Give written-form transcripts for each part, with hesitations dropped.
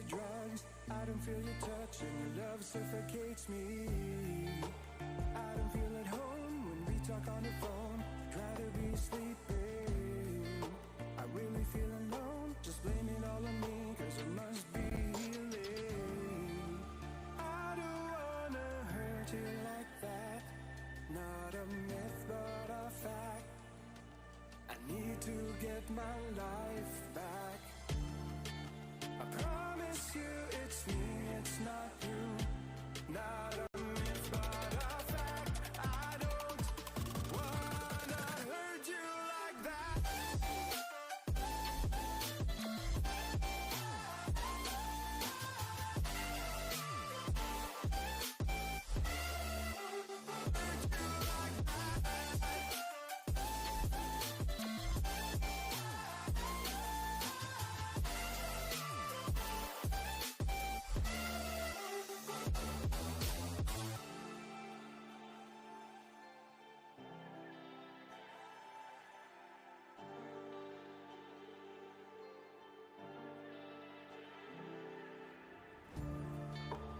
drugs. I don't feel your touch and your love suffocates me. I don't feel at home when we talk on the phone. Try to be sleeping. I really feel alone. Just blame it all on me, cause it must be healing. I don't wanna hurt you like that. Not a myth but a fact. I need to get my life back. I promise you it's me, it's not you. Not a myth but a fact. I don't wanna hurt you like that.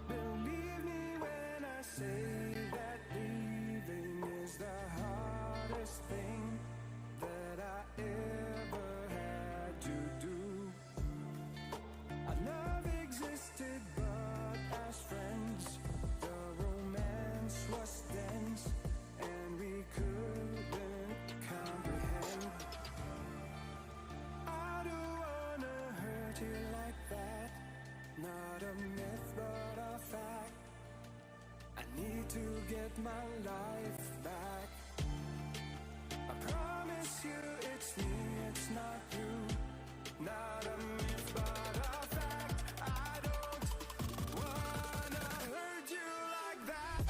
Believe me when I say that leaving is the hardest thing that I ever had to do. Our love existed but as friends. The romance was dense and we couldn't comprehend. I don't wanna hurt you like that. Not a myth but a fact. I need to get my life back. I promise you it's me, it's not you. Not a myth but a fact. I don't wanna hurt you like that.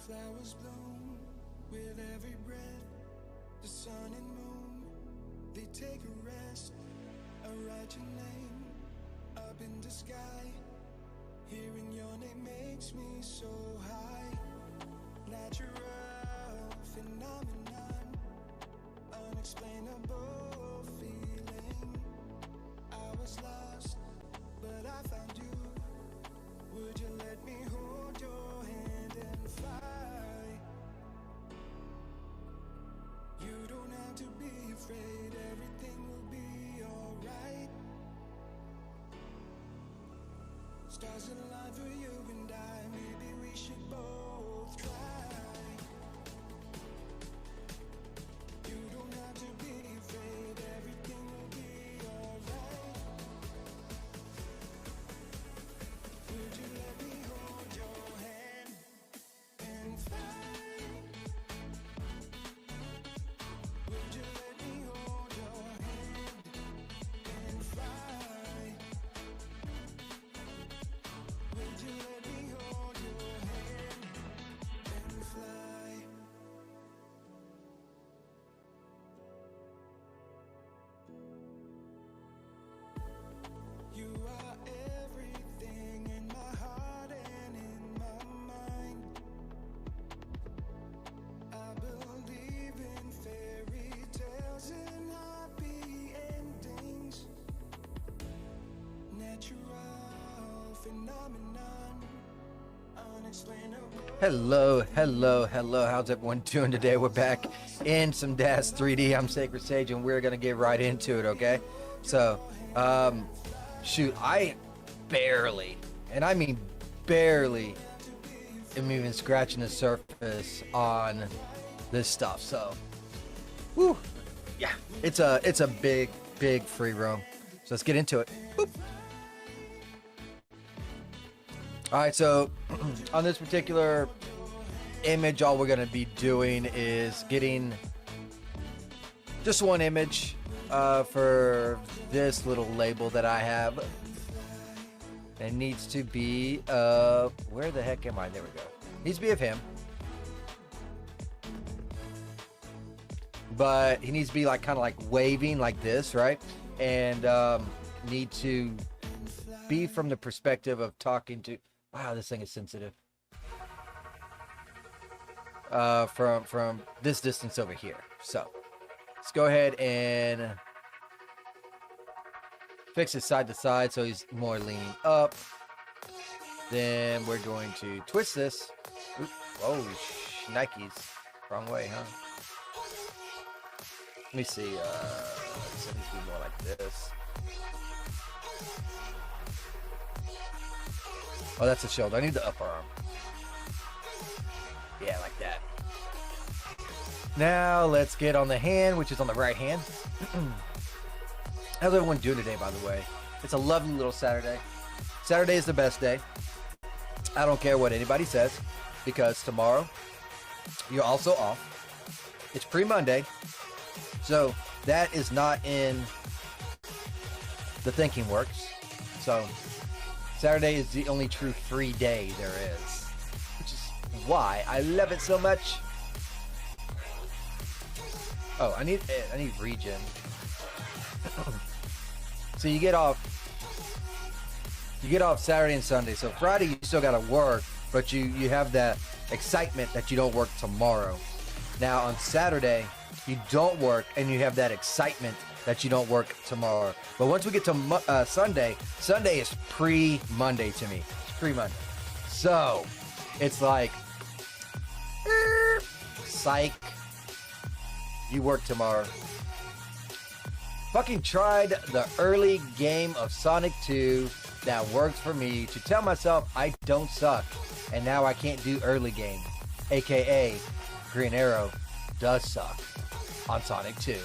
flowers bloom with every breath. The sun and moon, they take a rest. I write your name up in the sky. Hearing your name makes me so high. Natural phenomenon, unexplainable feeling. I was lost, but I found you. Would you let me hold your hand and fly? You don't have to be afraid, everything will be alright. Stars align for you and I, maybe we should both try. You don't have to be afraid, everything will be alright. Would you let me hold your hand and fly? Would you let me hold your hand and fly? Would you let me hold your hand and fly? You are everything in my heart and in my mind. I believe in fairy tales and happy endings. Natural phenomenon, unexplainable. Hello, hello, hello. How's everyone doing today? We're back in some Daz3d. I'm Sacred Sage, and we're gonna get right into it, okay? So, shoot, I barely, and I mean barely, am even scratching the surface on this stuff. So, whew, yeah, it's a big free roam. So let's get into it. Boop. All right, so on this particular image, all we're going to be doing is getting just one image for this little label that I have. It needs to be where the heck am I? There we go. Needs to be of him, but he needs to be like kind of like waving like this, right? And need to be from the perspective of talking to. Wow, this thing is sensitive. From this distance over here. So let's go ahead and fix it side to side so he's more leaning up. Then we're going to twist this. Oop, whoa, Nikes. Wrong way, huh? Let me see. This needs to be more like this. Oh, that's the shoulder. I need the upper arm. Yeah, like that. Now, let's get on the hand, which is on the right hand. How's everyone doing today, by the way? It's a lovely little Saturday. Saturday is the best day. I don't care what anybody says, because tomorrow, you're also off. It's pre-Monday. So, that is not in the thinking works. So, Saturday is the only true free day there is, which is why I love it so much. Oh, I need regen. So you get off Saturday and Sunday. So Friday you still got to work, but you have that excitement that you don't work tomorrow. Now on Saturday you don't work and you have that excitement that you don't work tomorrow. But once we get to Sunday is pre-Monday to me. It's pre-Monday. So, it's like, psych, you work tomorrow. Fucking tried the early game of Sonic 2 that works for me to tell myself I don't suck. And now I can't do early game. AKA, Green Arrow does suck on Sonic 2.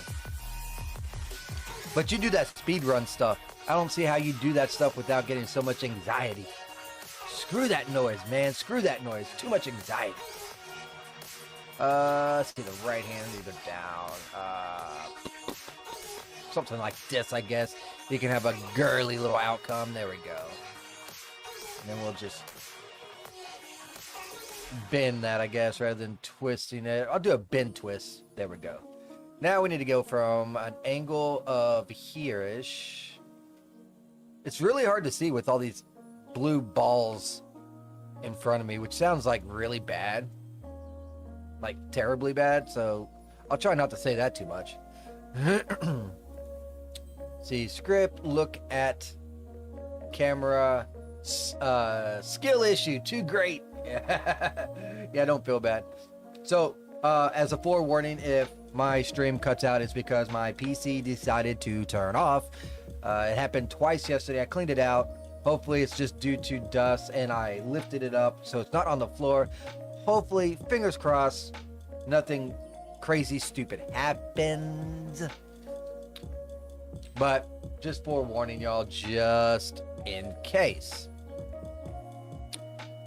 But you do that speedrun stuff. I don't see how you do that stuff without getting so much anxiety. Screw that noise, man. Screw that noise. Too much anxiety. Let's do the right hand either down. Something like this, I guess. You can have a girly little outcome. There we go. And then we'll just bend that, I guess, rather than twisting it. I'll do a bend twist. There we go. Now we need to go from an angle of here-ish. It's really hard to see with all these blue balls in front of me, which sounds like really bad. Like terribly bad, so I'll try not to say that too much. See, script, look at camera, skill issue, too great. Yeah, don't feel bad. So, as a forewarning, if my stream cuts out, it's because my PC decided to turn off. It happened twice yesterday. I cleaned it out. Hopefully it's just due to dust, and I lifted it up so it's not on the floor. Hopefully, fingers crossed, nothing crazy stupid happens. But just forewarning y'all, just in case.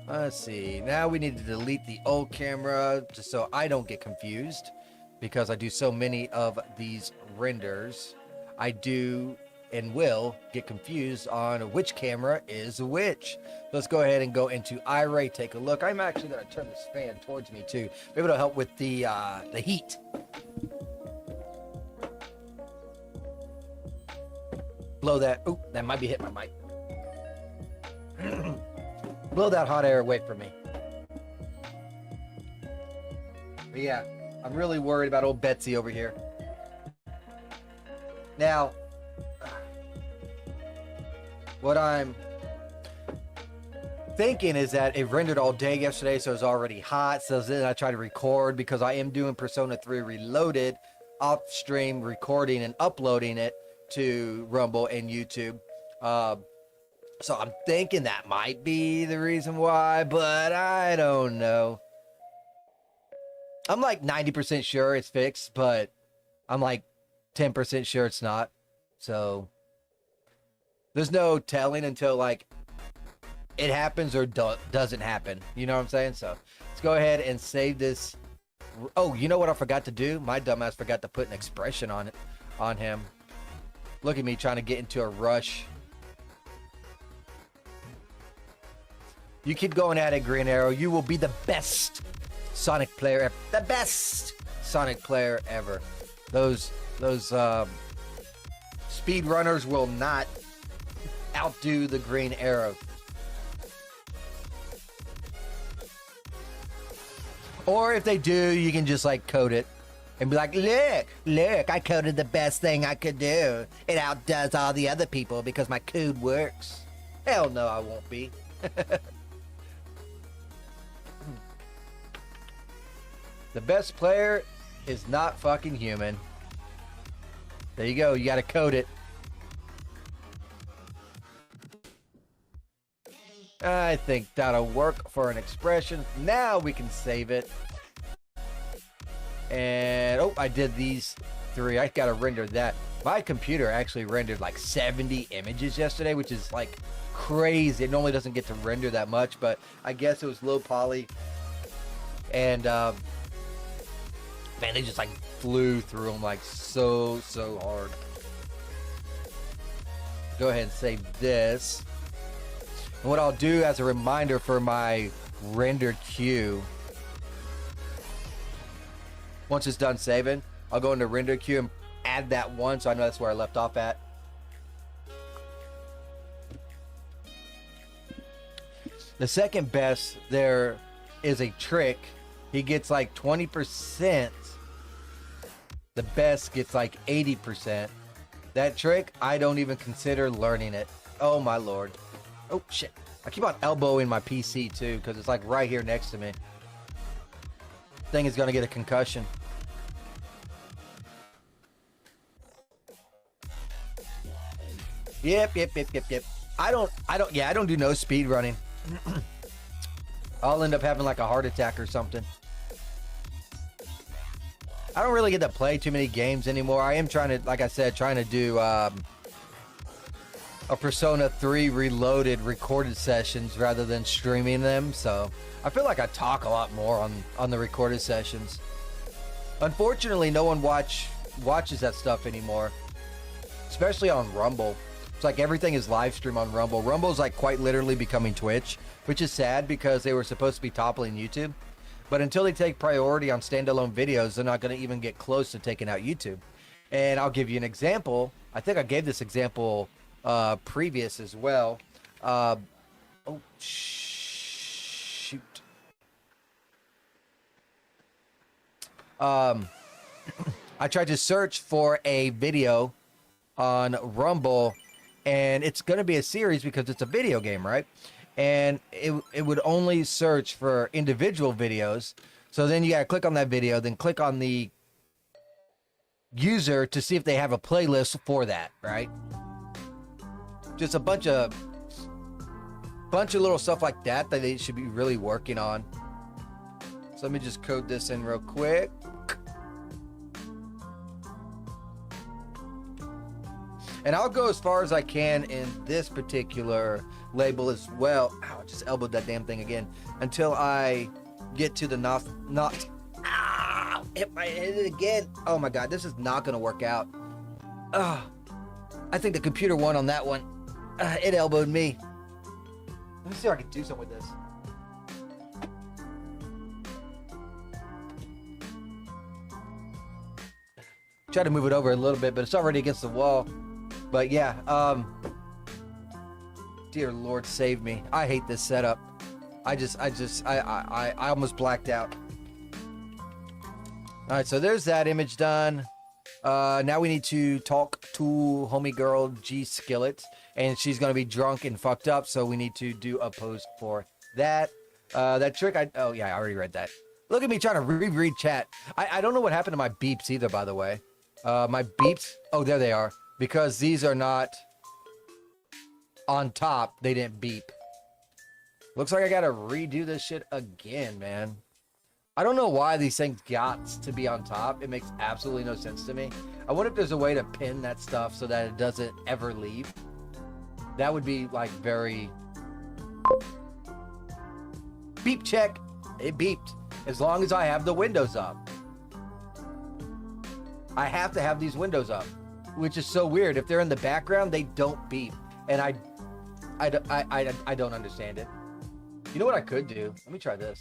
Let's see. Now we need to delete the old camera just so I don't get confused, because I do so many of these renders. I do and will get confused on which camera is which. Let's go ahead and go into iRay, take a look. I'm actually going to turn this fan towards me too. Maybe it'll help with the heat. Blow that. Oop, that might be hitting my mic. Blow that hot air away from me. But yeah, I'm really worried about old Betsy over here. Now, what I'm thinking is that it rendered all day yesterday, so it's already hot. So then I try to record, because I am doing Persona 3 Reloaded off stream, recording and uploading it to Rumble and YouTube. So I'm thinking that might be the reason why, but I don't know. I'm like 90% sure it's fixed, but I'm like 10% sure it's not. So there's no telling until like it happens or doesn't happen. You know what I'm saying? So let's go ahead and save this. Oh, you know what I forgot to do? My dumbass forgot to put an expression on it, on him. Look at me trying to get into a rush. You keep going at it, Green Arrow. You will be the best Sonic player ever. The best Sonic player ever. Those speed runners will not outdo the Green Arrow. Or if they do, you can just like code it and be like, look, I coded the best thing I could do. It outdoes all the other people because my code works. Hell no, I won't be. The best player is not fucking human. There you go. You got to code it. I think that'll work for an expression. Now we can save it. And, oh, I did these three. I got to render that. My computer actually rendered like 70 images yesterday, which is like crazy. It normally doesn't get to render that much, but I guess it was low poly. And, man, they just like flew through them like so hard. Go ahead and save this. And what I'll do as a reminder for my render queue, once it's done saving, I'll go into render queue and add that one, so I know that's where I left off at. The second best, there is a trick. He gets like 20%. The best gets like 80%. That trick, I don't even consider learning it. Oh my lord. Oh shit. I keep on elbowing my PC too, because it's like right here next to me. Thing is gonna get a concussion. Yep. I don't do no speed running. I'll end up having like a heart attack or something. I don't really get to play too many games anymore. I am trying to, like I said, trying to do a Persona 3 Reloaded recorded sessions rather than streaming them. So I feel like I talk a lot more on the recorded sessions. Unfortunately, no one watches that stuff anymore, especially on Rumble. It's like everything is live stream on Rumble. Rumble's like quite literally becoming Twitch. which is sad because they were supposed to be toppling YouTube. But until they take priority on standalone videos, they're not going to even get close to taking out YouTube. And I'll give you an example. I think I gave this example previous as well. Oh, shoot. I tried to search for a video on Rumble, and it's going to be a series because it's a video game, right? And it would only search for individual videos. So then you got to click on that video, then click on the user to see if they have a playlist for that, right? Just a bunch of little stuff like that that they should be really working on. So let me just code this in real quick. And I'll go as far as I can in this particular label as well. Ow, I just elbowed that damn thing again. Until I get to the not. Ah, hit it again. Oh my God, this is not gonna work out. I think the computer won on that one. It elbowed me. Let me see if I can do something with this. Try to move it over a little bit, but it's already against the wall. But yeah, dear Lord, save me. I hate this setup. I almost blacked out. All right, so there's that image done. Now we need to talk to homie girl G Skillet, and she's gonna be drunk and fucked up, so we need to do a post for that. That trick, oh yeah, I already read that. Look at me trying to reread chat. I don't know what happened to my beeps either, by the way. My beeps, oh, there they are. Because these are not on top, they didn't beep. Looks like I gotta redo this shit again, man. I don't know why these things got to be on top. It makes absolutely no sense to me. I wonder if there's a way to pin that stuff so that it doesn't ever leave. That would be like very... Beep check. It beeped. As long as I have the windows up. I have to have these windows up. Which is so weird. If they're in the background, they don't beep. And I don't understand it. You know what I could do? Let me try this.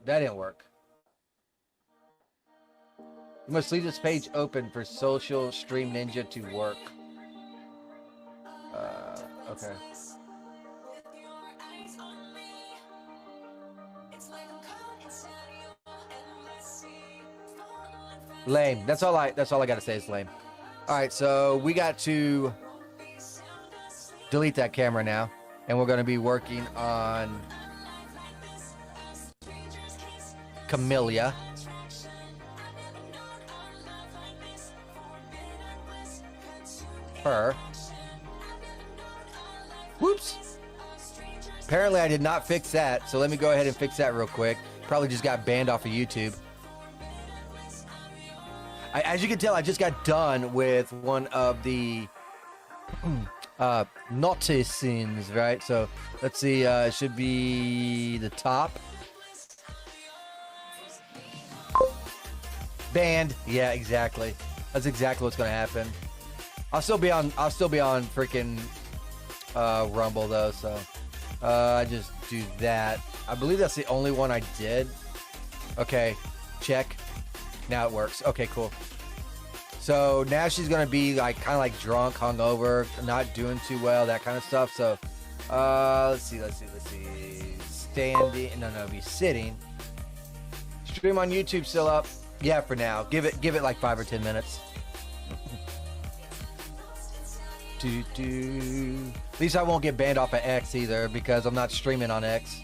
That didn't work. You must leave this page open for Social Stream Ninja to work. Okay. Lame. That's all I gotta say is lame. All right, so we got to delete that camera now, and we're gonna be working on Camellia. Her. Whoops. Apparently I did not fix that, so let me go ahead and fix that real quick. Probably just got banned off of YouTube. As you can tell, I just got done with one of the naughty scenes, right? So let's see, it should be the top. Banned. Yeah, exactly. That's exactly what's gonna happen. I'll still be on freaking Rumble though, so I just do that. I believe that's the only one I did. Okay, check. Now it works. Okay, cool. So now she's gonna be like kind of like drunk, hungover, not doing too well, that kind of stuff. So let's see. Standing, no, be sitting. Stream on YouTube still up. Yeah, for now. Give it like 5 or 10 minutes. At least I won't get banned off of X either because I'm not streaming on X.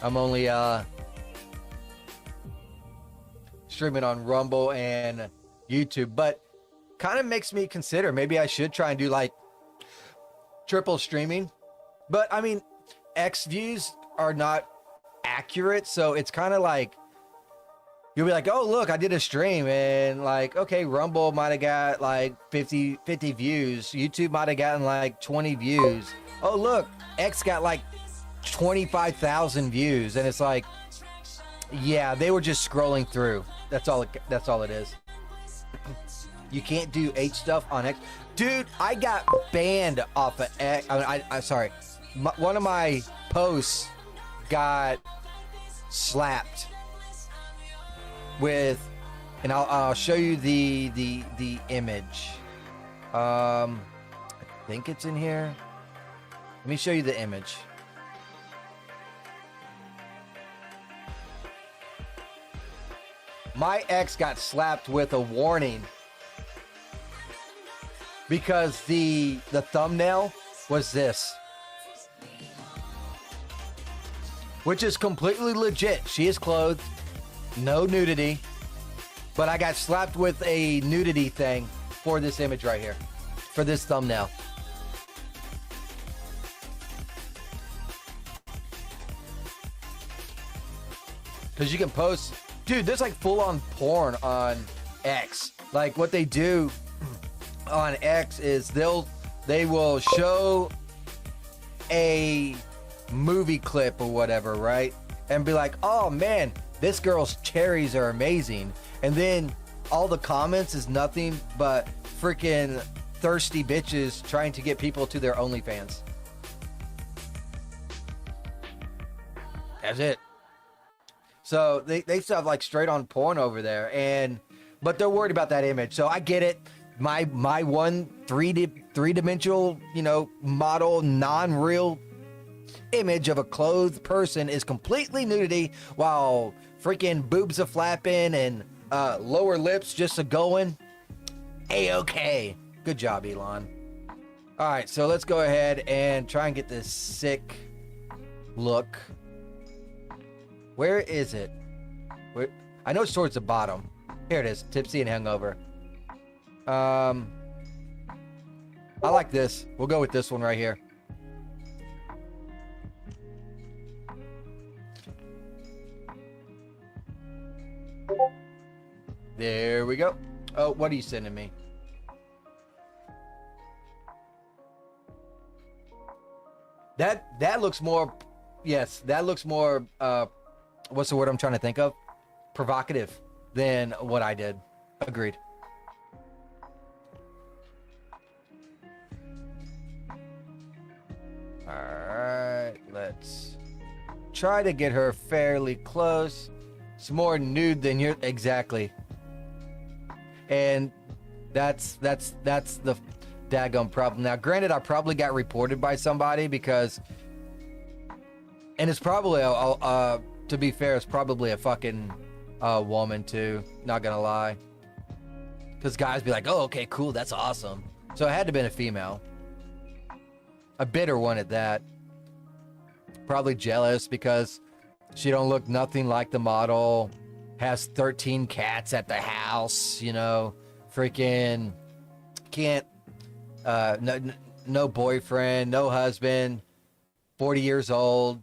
I'm only streaming on Rumble and YouTube, but kind of makes me consider maybe I should try and do like triple streaming. But I mean, X views are not accurate, so it's kind of like you'll be like, oh look, I did a stream, and like, okay, Rumble might have got like 50 views, YouTube might have gotten like 20 views. Oh look, X got like 25,000 views, and it's like, Yeah, they were just scrolling through. That's all it is. You can't do H stuff on X. Dude, I got banned off of X. I'm sorry. One of my posts got slapped with, and I'll show you the image. I think it's in here. Let me show you the image. My ex got slapped with a warning because the thumbnail was this, which is completely legit. She is clothed, no nudity, but I got slapped with a nudity thing for this image right here, for this thumbnail. Because you can post, dude, there's like full-on porn on X. Like what they do on X is they will show a movie clip or whatever, right? And be like, oh man, this girl's cherries are amazing. And then all the comments is nothing but freaking thirsty bitches trying to get people to their OnlyFans. That's it. So they still have like straight on porn over there, but they're worried about that image. So I get it. My one three-dimensional, model, non-real image of a clothed person is completely nudity, while freaking boobs are flapping and lower lips just a going. A-okay. Good job, Elon. All right, so let's go ahead and try and get this sick look. Where is it? I know it's towards the bottom. Here it is. Tipsy and hungover. I like this. We'll go with this one right here. There we go. Oh, what are you sending me? That looks more. Yes, that looks more. What's the word I'm trying to think of? Provocative than what I did. Agreed. All right, let's try to get her fairly close. It's more nude than you're exactly. And that's the daggum problem. Now, granted, I probably got reported by somebody because, and it's probably to be fair, it's probably a fucking woman too. Not gonna lie, because guys be like, "Oh, okay, cool, that's awesome." So it had to have been a female, a bitter one at that. Probably jealous because she don't look nothing like the model. Has 13 cats at the house, freaking can't, no boyfriend, no husband, 40 years old.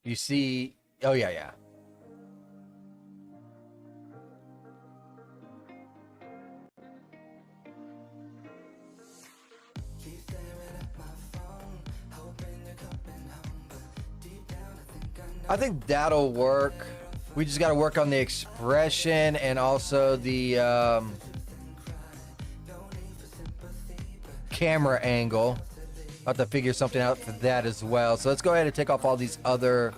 You see, oh yeah. I think that'll work. We just got to work on the expression and also the camera angle. I'll have to figure something out for that as well. So let's go ahead and take off all these other.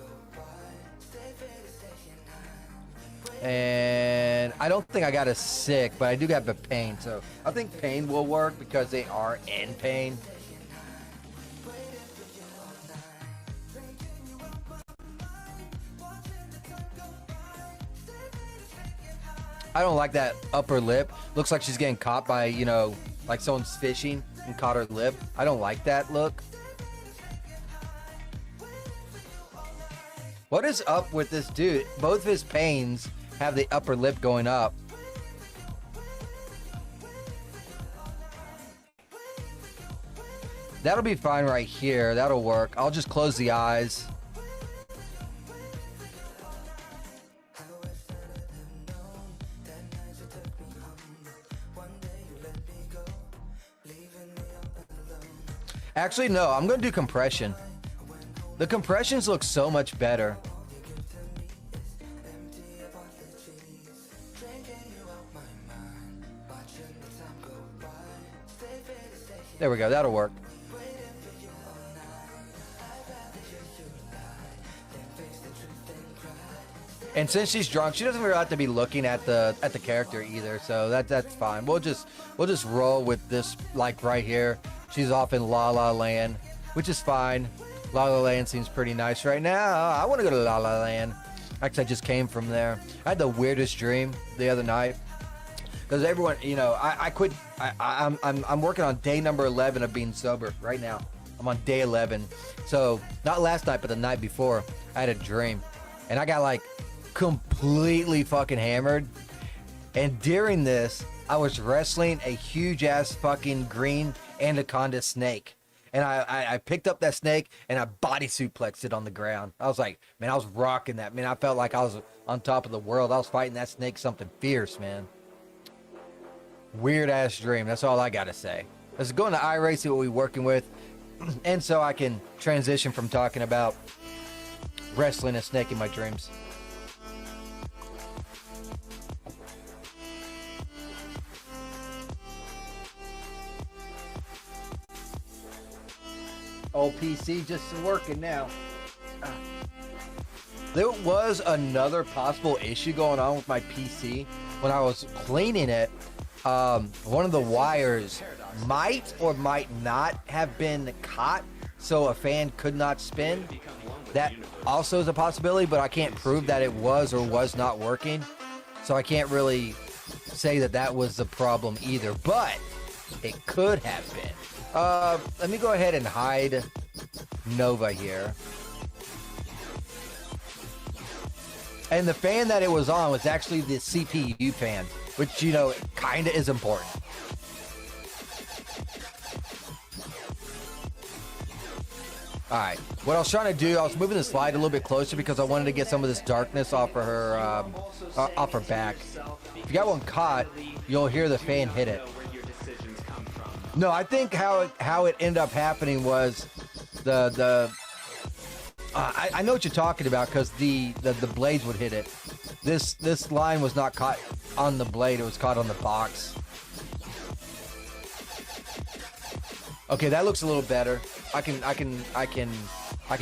And I don't think I got a sick, but I do have the pain. So I think pain will work because they are in pain. I don't like that upper lip. Looks like she's getting caught by, like someone's fishing and caught her lip. I don't like that look. What is up with this dude? Both of his pains have the upper lip going up. That'll be fine right here. That'll work. I'll just close the eyes. Actually, no, I'm going to do compression. The compressions look so much better. There we go. That'll work. And since she's drunk, she doesn't really have to be looking at the character either, so that's fine. We'll just roll with this, like right here. She's off in La La Land, which is fine. La La Land seems pretty nice right now. I want to go to La La Land. Actually, I just came from there. I had the weirdest dream the other night because everyone, you know, I quit. I'm working on day number 11 of being sober right now. I'm on day 11, so not last night, but the night before, I had a dream, and I got like completely fucking hammered, and during this I was wrestling a huge ass fucking green anaconda snake, and I picked up that snake and I body suplexed it on the ground. I was like, man, I was rocking that, man. I felt like I was on top of the world. I was fighting that snake something fierce, man. Weird ass dream. That's all I gotta say. Let's go into iRate, see what we're working with, and so I can transition from talking about wrestling a snake in my dreams. Old PC just working now. There was another possible issue going on with my PC when I was cleaning it. One of the wires might or might not have been caught, so a fan could not spin. That also is a possibility, but I can't prove that it was or was not working, so I can't really say that that was the problem either, but it could have been. Let me go ahead and hide Nova here. And the fan that it was on was actually the CPU fan, which, you know, kind of is important. All right, what I was trying to do, I was moving the slide a little bit closer because I wanted to get some of this darkness off of her, off her back. If you got one caught, you'll hear the fan hit it. No, I think how it ended up happening was I know what you're talking about, because the blades would hit it. This line was not caught on the blade; it was caught on the box. Okay, that looks a little better. I can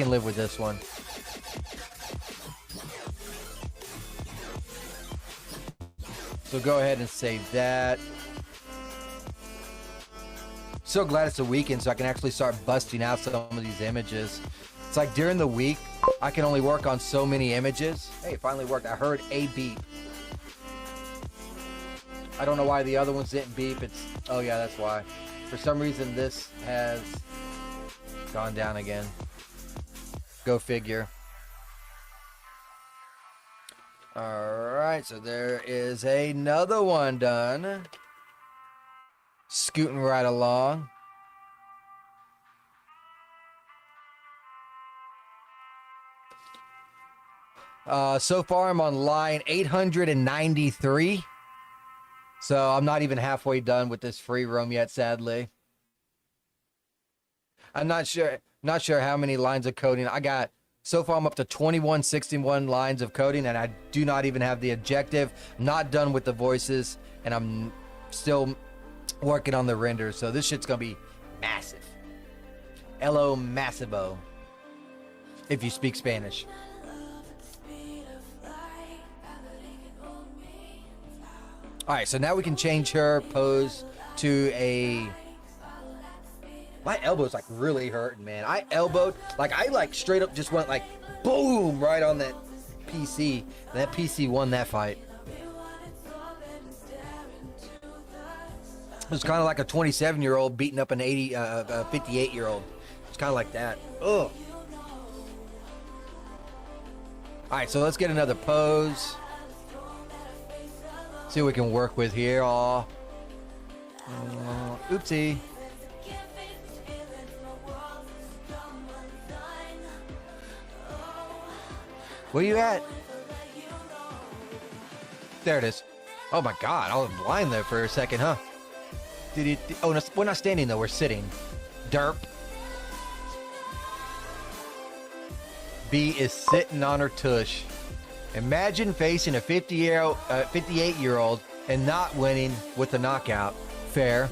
live with this one. So go ahead and save that. So glad it's a weekend so I can actually start busting out some of these images. It's like during the week, I can only work on so many images. Hey, it finally worked. I heard a beep. I don't know why the other ones didn't beep. Oh yeah, that's why. For some reason, this has gone down again. Go figure. All right, so there is another one done. Scooting right along. So far I'm on line 893. So I'm not even halfway done with this free roam yet, sadly. I'm not sure how many lines of coding I got. So far I'm up to 2161 lines of coding, and I do not even have the objective. Not done with the voices, and I'm still working on the render, so this shit's gonna be massive. Hello, Massivo, if you speak Spanish. Alright, so now we can change her pose to a... My elbow's like really hurting, man. I elbowed, like I like straight up just went like boom right on that PC, and that PC won that fight. It was kind of like a 27-year-old beating up an 58-year-old. It's kind of like that. Ugh. All right, so let's get another pose. See what we can work with here. Aw. Oopsie. Where you at? There it is. Oh my God, I was blind there for a second, huh? Oh, no, we're not standing though, we're sitting. Derp. B is sitting on her tush. Imagine facing a 58-year-old and not winning with a knockout. Fair.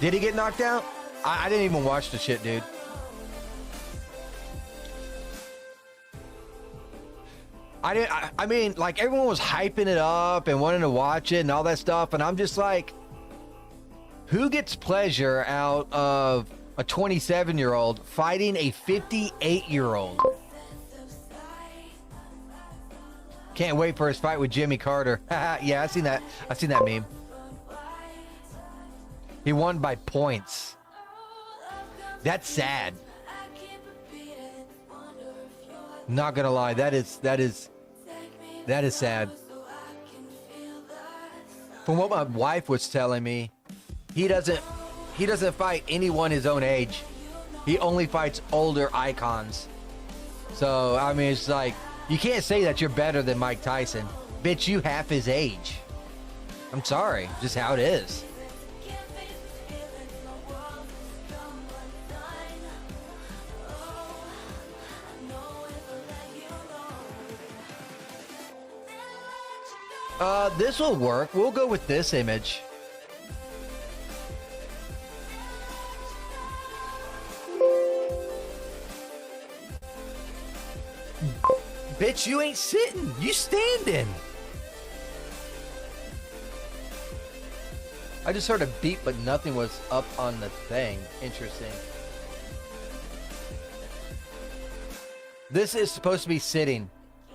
Did he get knocked out? I didn't even watch the shit, dude. I mean, like, everyone was hyping it up and wanting to watch it and all that stuff, and I'm just like, who gets pleasure out of a 27-year-old fighting a 58-year-old? Can't wait for his fight with Jimmy Carter. Yeah, I seen that meme. He won by points. That's sad. Not gonna lie, that is sad. From what my wife was telling me, he doesn't fight anyone his own age. He only fights older icons. So I mean, it's like, you can't say that you're better than Mike Tyson. Bitch, you half his age. I'm sorry, just how it is. This will work. We'll go with this image. Bitch, you ain't sitting. You standing. I just heard a beep, but nothing was up on the thing. Interesting. This is supposed to be sitting.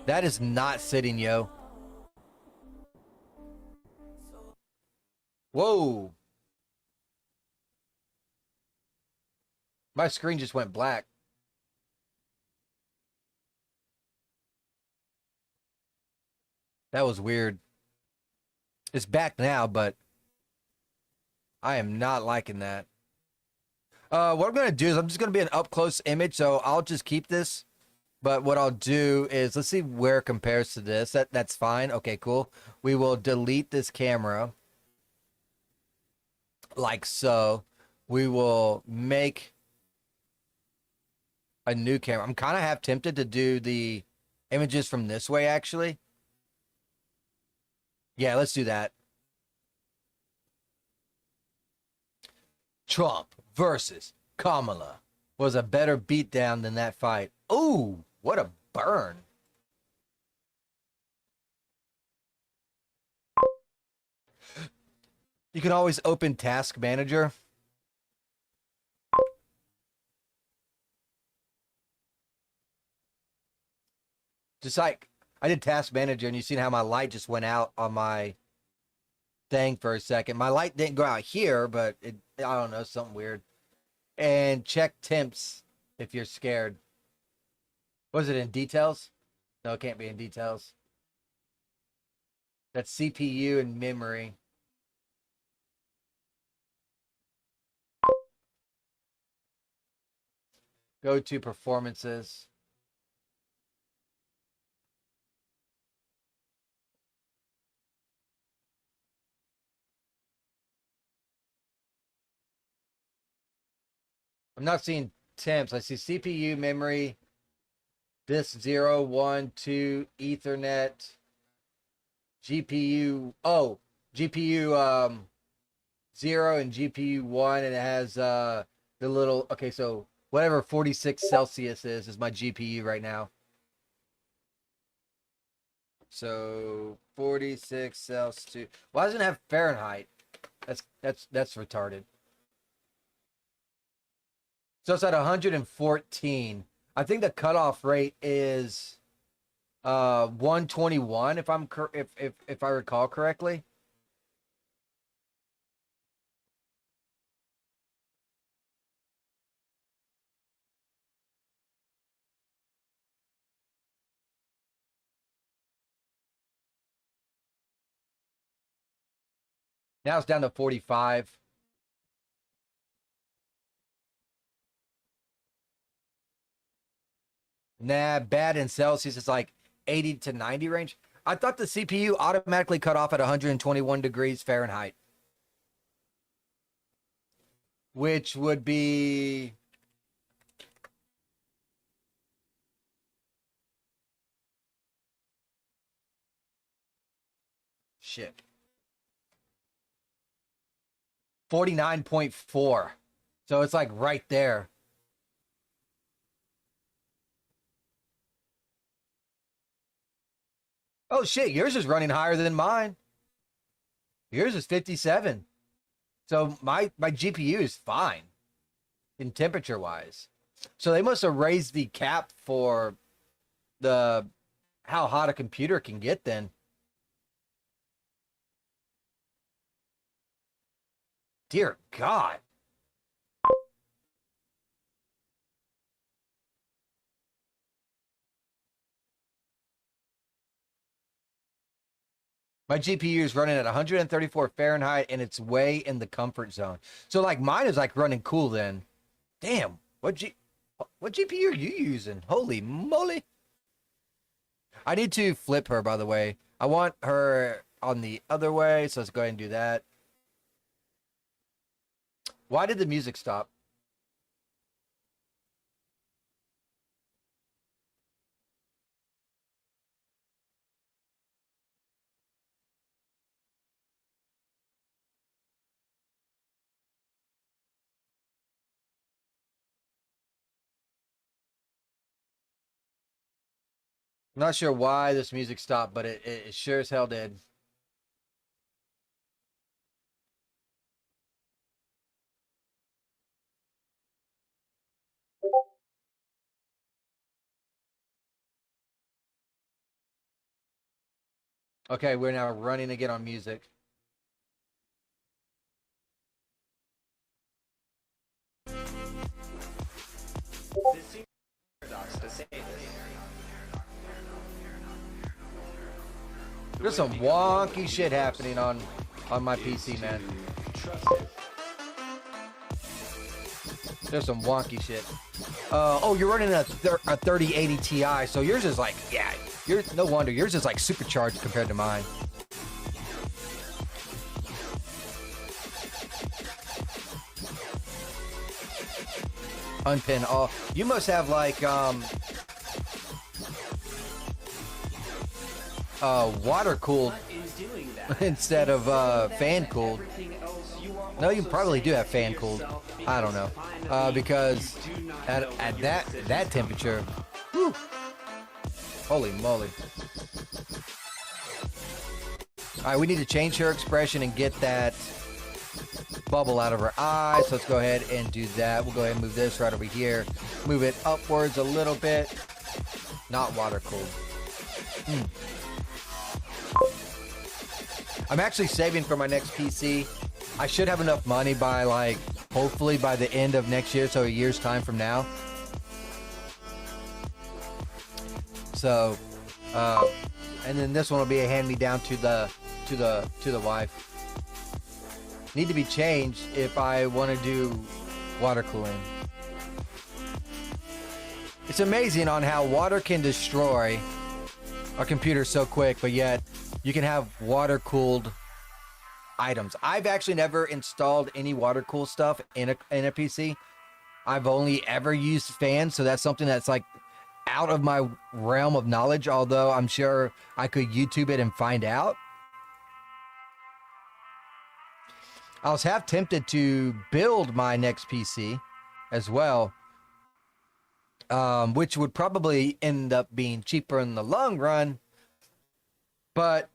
That is not sitting, yo. Whoa. My screen just went black. That was weird. It's back now, but I am not liking that. What I'm going to do is I'm just going to be an up-close image, so I'll just keep this. But what I'll do is, let's see where it compares to this. That's fine. Okay, cool. We will delete this camera. Like so. We will make a new camera. I'm kind of half tempted to do the images from this way, actually. Yeah, let's do that. Trump versus Kamala was a better beatdown than that fight. Ooh, what a burn. You can always open Task Manager. Just like I did Task Manager, and you seen how my light just went out on my thing for a second. My light didn't go out here, but I don't know, something weird. And check temps if you're scared. Was it in details? No, it can't be in details. That's CPU and memory. Go to performances. I'm not seeing temps. I see CPU, memory, disk 0, 1, 2, Ethernet, GPU. Oh, GPU 0 and GPU 1, and it has the little. Okay, so whatever 46 Celsius is my GPU right now. So 46 Celsius. Why doesn't it have Fahrenheit? That's retarded. So it's at 114. I think the cutoff rate is 121 if I recall correctly. Now it's down to 45. Nah, bad in Celsius is like 80 to 90 range. I thought the CPU automatically cut off at 121 degrees Fahrenheit. Which would be... Shit. 49.4. So it's like right there. Oh shit, yours is running higher than mine. Yours is 57. So my GPU is fine in temperature wise. So they must have raised the cap for the how hot a computer can get then. Dear God. My GPU is running at 134 Fahrenheit and it's way in the comfort zone. So like mine is like running cool then. Damn, what GPU are you using? Holy moly. I need to flip her, by the way. I want her on the other way, so let's go ahead and do that. Why did the music stop? I'm not sure why this music stopped, but it sure as hell did. Okay, we're now running again on music. There's some wonky shit happening on my PC, man. There's some wonky shit. Oh, you're running a 3080 Ti, so yours is like, yeah, no wonder yours is like supercharged compared to mine. Unpin all. You must have like water cooled instead of fan cooled. No, you probably do have fan cooled. I don't know, because at that temperature, whew, holy moly! All right, we need to change her expression and get that bubble out of her eye. So let's go ahead and do that. We'll go ahead and move this right over here. Move it upwards a little bit. Not water cooled. I'm actually saving for my next PC. I should have enough money by like, hopefully by the end of next year, so a year's time from now. So, and then this one will be a hand-me-down to the wife. Need to be changed if I want to do water cooling. It's amazing on how water can destroy our computer so quick, but yet you can have water-cooled items. I've actually never installed any water-cooled stuff in a PC. I've only ever used fans, so that's something that's like out of my realm of knowledge, although I'm sure I could YouTube it and find out. I was half tempted to build my next PC as well, which would probably end up being cheaper in the long run. But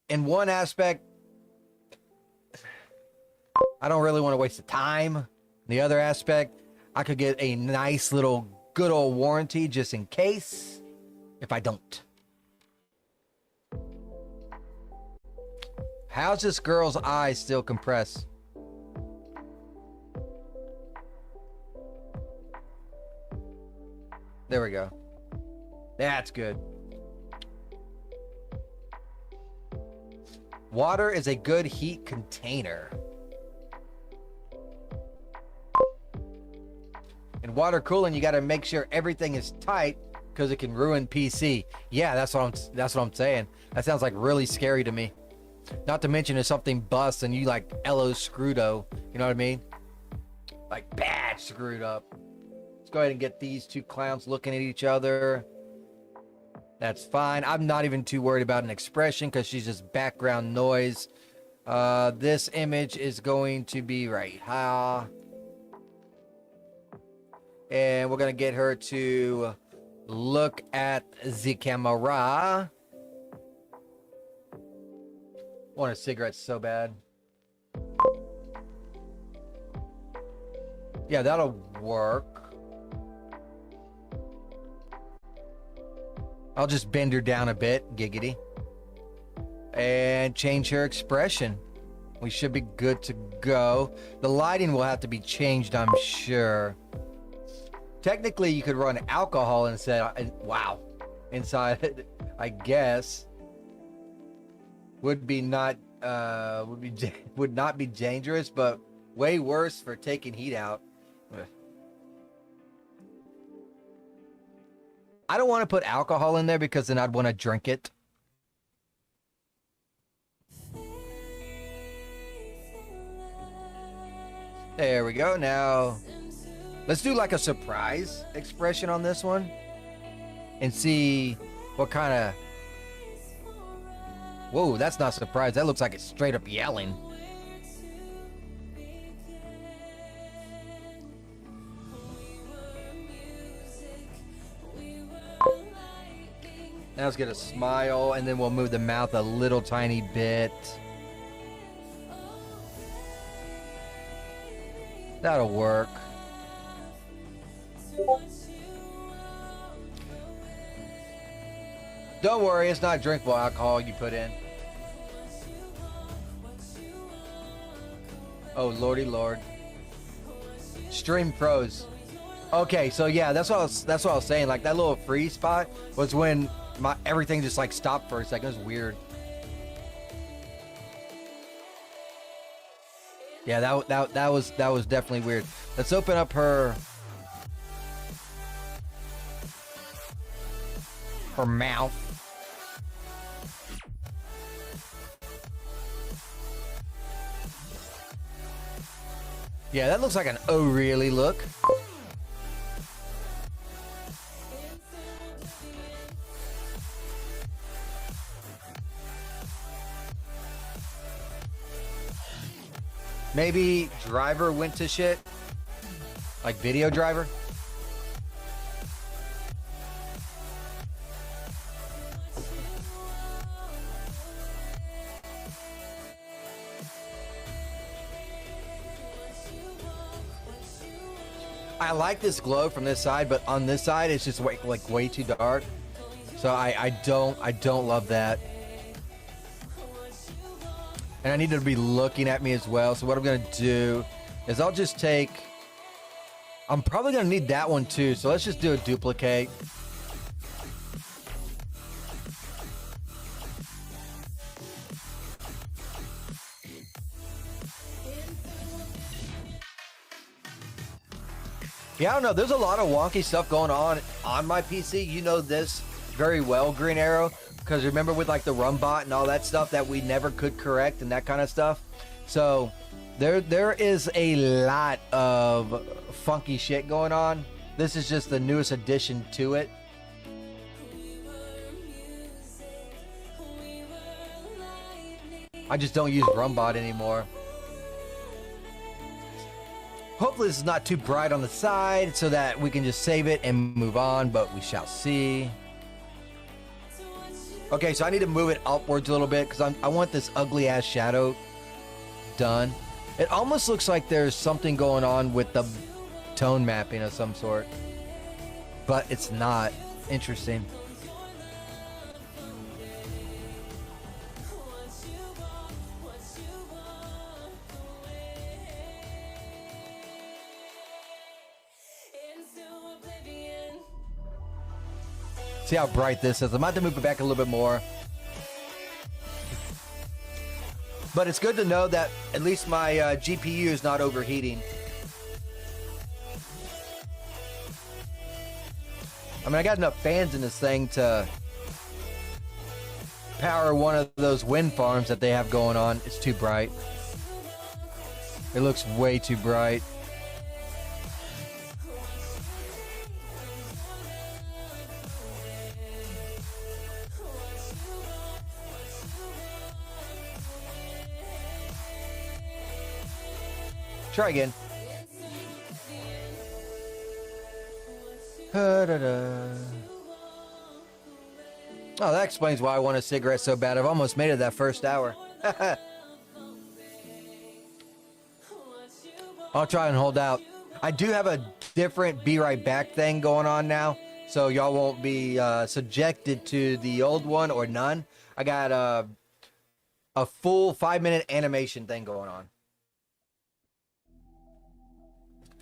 in one aspect, I don't really want to waste the time. In the other aspect, I could get a nice little good old warranty just in case if I don't. How's this girl's eyes still compressed? There we go. That's good. Water is a good heat container. In water cooling, you got to make sure everything is tight because it can ruin PC. Yeah, that's what I'm saying. That sounds like really scary to me. Not to mention if something busts and you like LO screwdo, you know what I mean? Like bad screwed up. Let's go ahead and get these two clowns looking at each other. That's fine. I'm not even too worried about an expression because she's just background noise. This image is going to be right here. And we're going to get her to look at the camera. I want a cigarette so bad. Yeah, that'll work. I'll just bend her down a bit, giggity. And change her expression. We should be good to go. The lighting will have to be changed, I'm sure. Technically, you could run alcohol inside. Wow. Inside it, I guess. Would not be dangerous, but way worse for taking heat out. I don't want to put alcohol in there because then I'd want to drink it. There we go. Now, let's do like a surprise expression on this one and see what kind of... Whoa, that's not surprise. That looks like it's straight up yelling. Now let's get a smile, and then we'll move the mouth a little tiny bit. That'll work. Don't worry, it's not drinkable alcohol you put in. Oh, lordy lord. Stream pros. Okay, so yeah, that's what I was saying. Like that little freeze spot was when everything just like stopped for a second. It was weird. Yeah, that was definitely weird. Let's open up her mouth. Yeah, that looks like an oh really look. Maybe driver went to shit? Like video driver? I like this glow from this side, but on this side it's just way too dark. So I don't love that. And I need her to be looking at me as well. So what I'm going to do is I'll just take... I'm probably going to need that one too. So let's just do a duplicate. Yeah, I don't know. There's a lot of wonky stuff going on my PC. You know this very well, Green Arrow. Because remember with like the rum bot and all that stuff that we never could correct and that kind of stuff. So there is a lot of funky shit going on. This is just the newest addition to it. I just don't use rum bot anymore. Hopefully this is not too bright on the side so that we can just save it and move on, but we shall see. Okay, so I need to move it upwards a little bit because I want this ugly ass shadow done. It almost looks like there's something going on with the tone mapping of some sort, but it's not. Interesting. See how bright this is. I'm about to move it back a little bit more. But it's good to know that at least my GPU is not overheating. I mean, I got enough fans in this thing to power one of those wind farms that they have going on. It's too bright. It looks way too bright. Try again. Oh, that explains why I want a cigarette so bad. I've almost made it that first hour. I'll try and hold out. I do have a different be right back thing going on now, so y'all won't be subjected to the old one or none. I got a full 5-minute animation thing going on,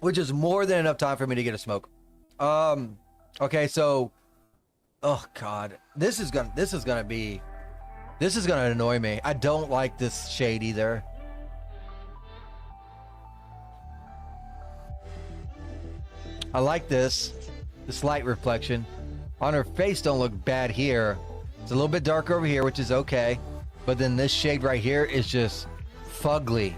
which is more than enough time for me to get a smoke. Okay, so, oh God, this is gonna annoy me. I don't like this shade either. I like this light reflection. On her face don't look bad here. It's a little bit darker over here, which is okay. But then this shade right here is just fugly.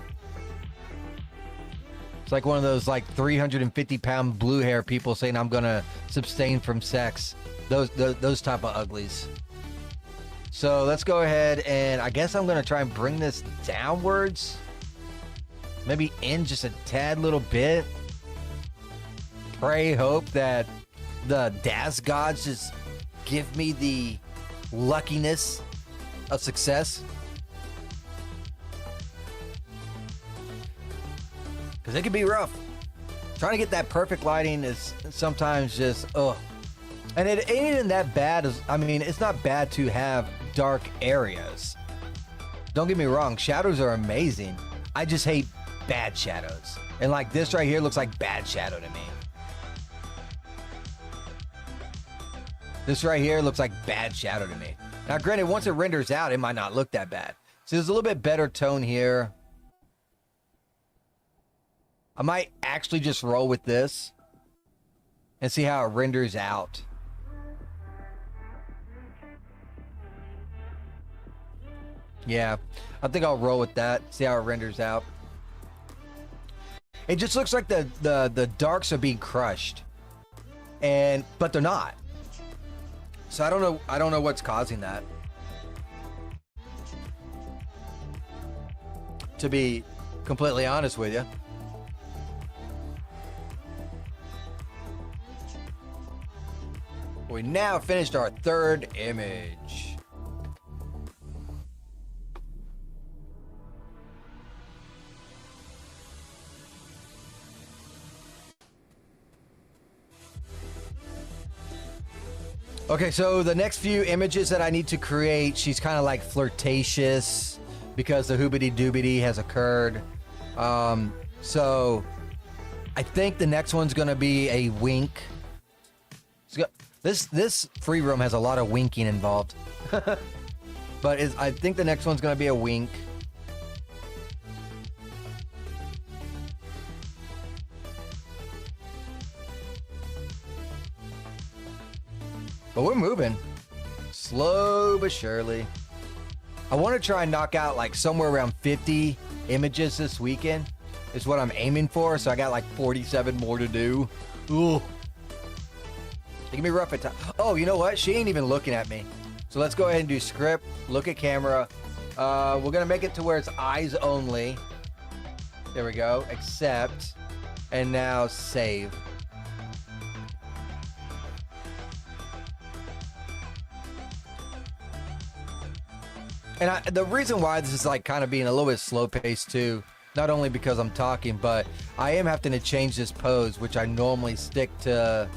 It's like one of those like 350-pound blue hair people saying I'm gonna abstain from sex. Those type of uglies. So let's go ahead and I guess I'm gonna try and bring this downwards. Maybe in just a tad little bit. Pray, hope that the Daz gods just give me the luckiness of success. Because it can be rough. Trying to get that perfect lighting is sometimes just, ugh. And it ain't even that bad. I mean, it's not bad to have dark areas. Don't get me wrong, shadows are amazing. I just hate bad shadows. And like this right here looks like bad shadow to me. This right here looks like bad shadow to me. Now, granted, once it renders out, it might not look that bad. So there's a little bit better tone here. I might actually just roll with this and see how it renders out. Yeah, I think I'll roll with that, see how it renders out. It just looks like the darks are being crushed. But they're not. So I don't know what's causing that. To be completely honest with you. We now finished our third image. Okay, so the next few images that I need to create, she's kind of like flirtatious because the hoobity doobity has occurred. So I think the next one's gonna be a wink. This Freeroam has a lot of winking involved. But I think the next one's gonna be a wink. But we're moving. Slow but surely. I want to try and knock out like somewhere around 50 images this weekend. Is what I'm aiming for. So I got like 47 more to do. Ooh. It can be rough at times. Oh, you know what? She ain't even looking at me. So let's go ahead and do script. Look at camera. We're going to make it to where it's eyes only. There we go. Accept. And now save. And the reason why this is like kind of being a little bit slow paced too, not only because I'm talking, but I am having to change this pose, which I normally stick to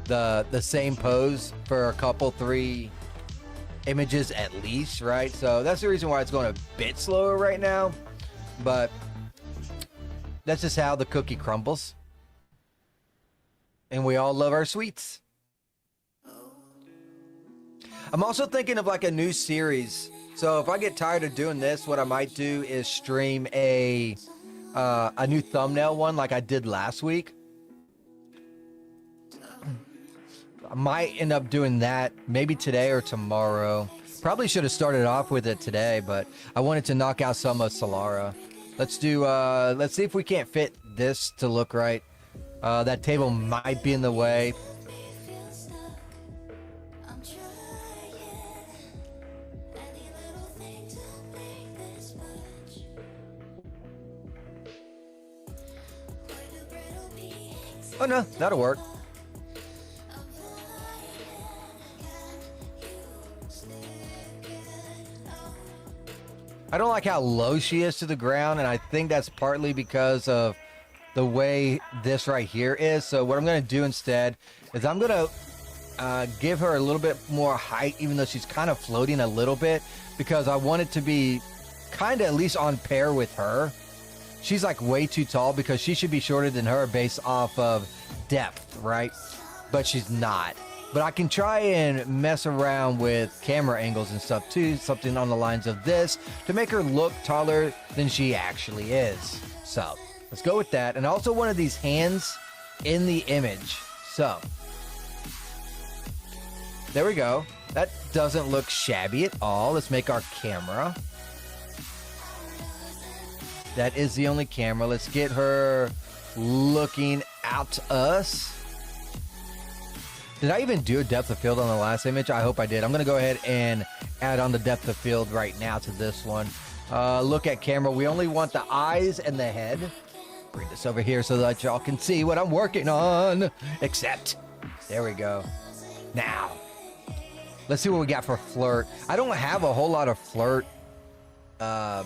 the same pose for a couple, 3 images at least, right? So that's the reason why it's going a bit slower right now, but that's just how the cookie crumbles. And we all love our sweets. I'm also thinking of like a new series. So if I get tired of doing this, what I might do is stream a new thumbnail one like I did last week. I might end up doing that maybe today or tomorrow. Probably should have started off with it today, but I wanted to knock out some of Selara. Let's see if we can't fit this to look right. That table might be in the way. Oh no, that'll work. I don't like how low she is to the ground, and I think that's partly because of the way this right here is. So what I'm going to do instead is I'm going to give her a little bit more height, even though she's kind of floating a little bit, because I want it to be kind of at least on pair with her. She's like way too tall because she should be shorter than her based off of depth, right? But she's not. But I can try and mess around with camera angles and stuff too, something on the lines of this, to make her look taller than she actually is. So let's go with that. And also one of these hands in the image. So there we go. That doesn't look shabby at all. Let's make our camera. That is the only camera. Let's get her looking out to us. Did I even do a depth of field on the last image? I hope I did. I'm going to go ahead and add on the depth of field right now to this one. Look at camera. We only want the eyes and the head. Bring this over here so that y'all can see what I'm working on. Except, there we go. Now, let's see what we got for flirt. I don't have a whole lot of flirt. Oh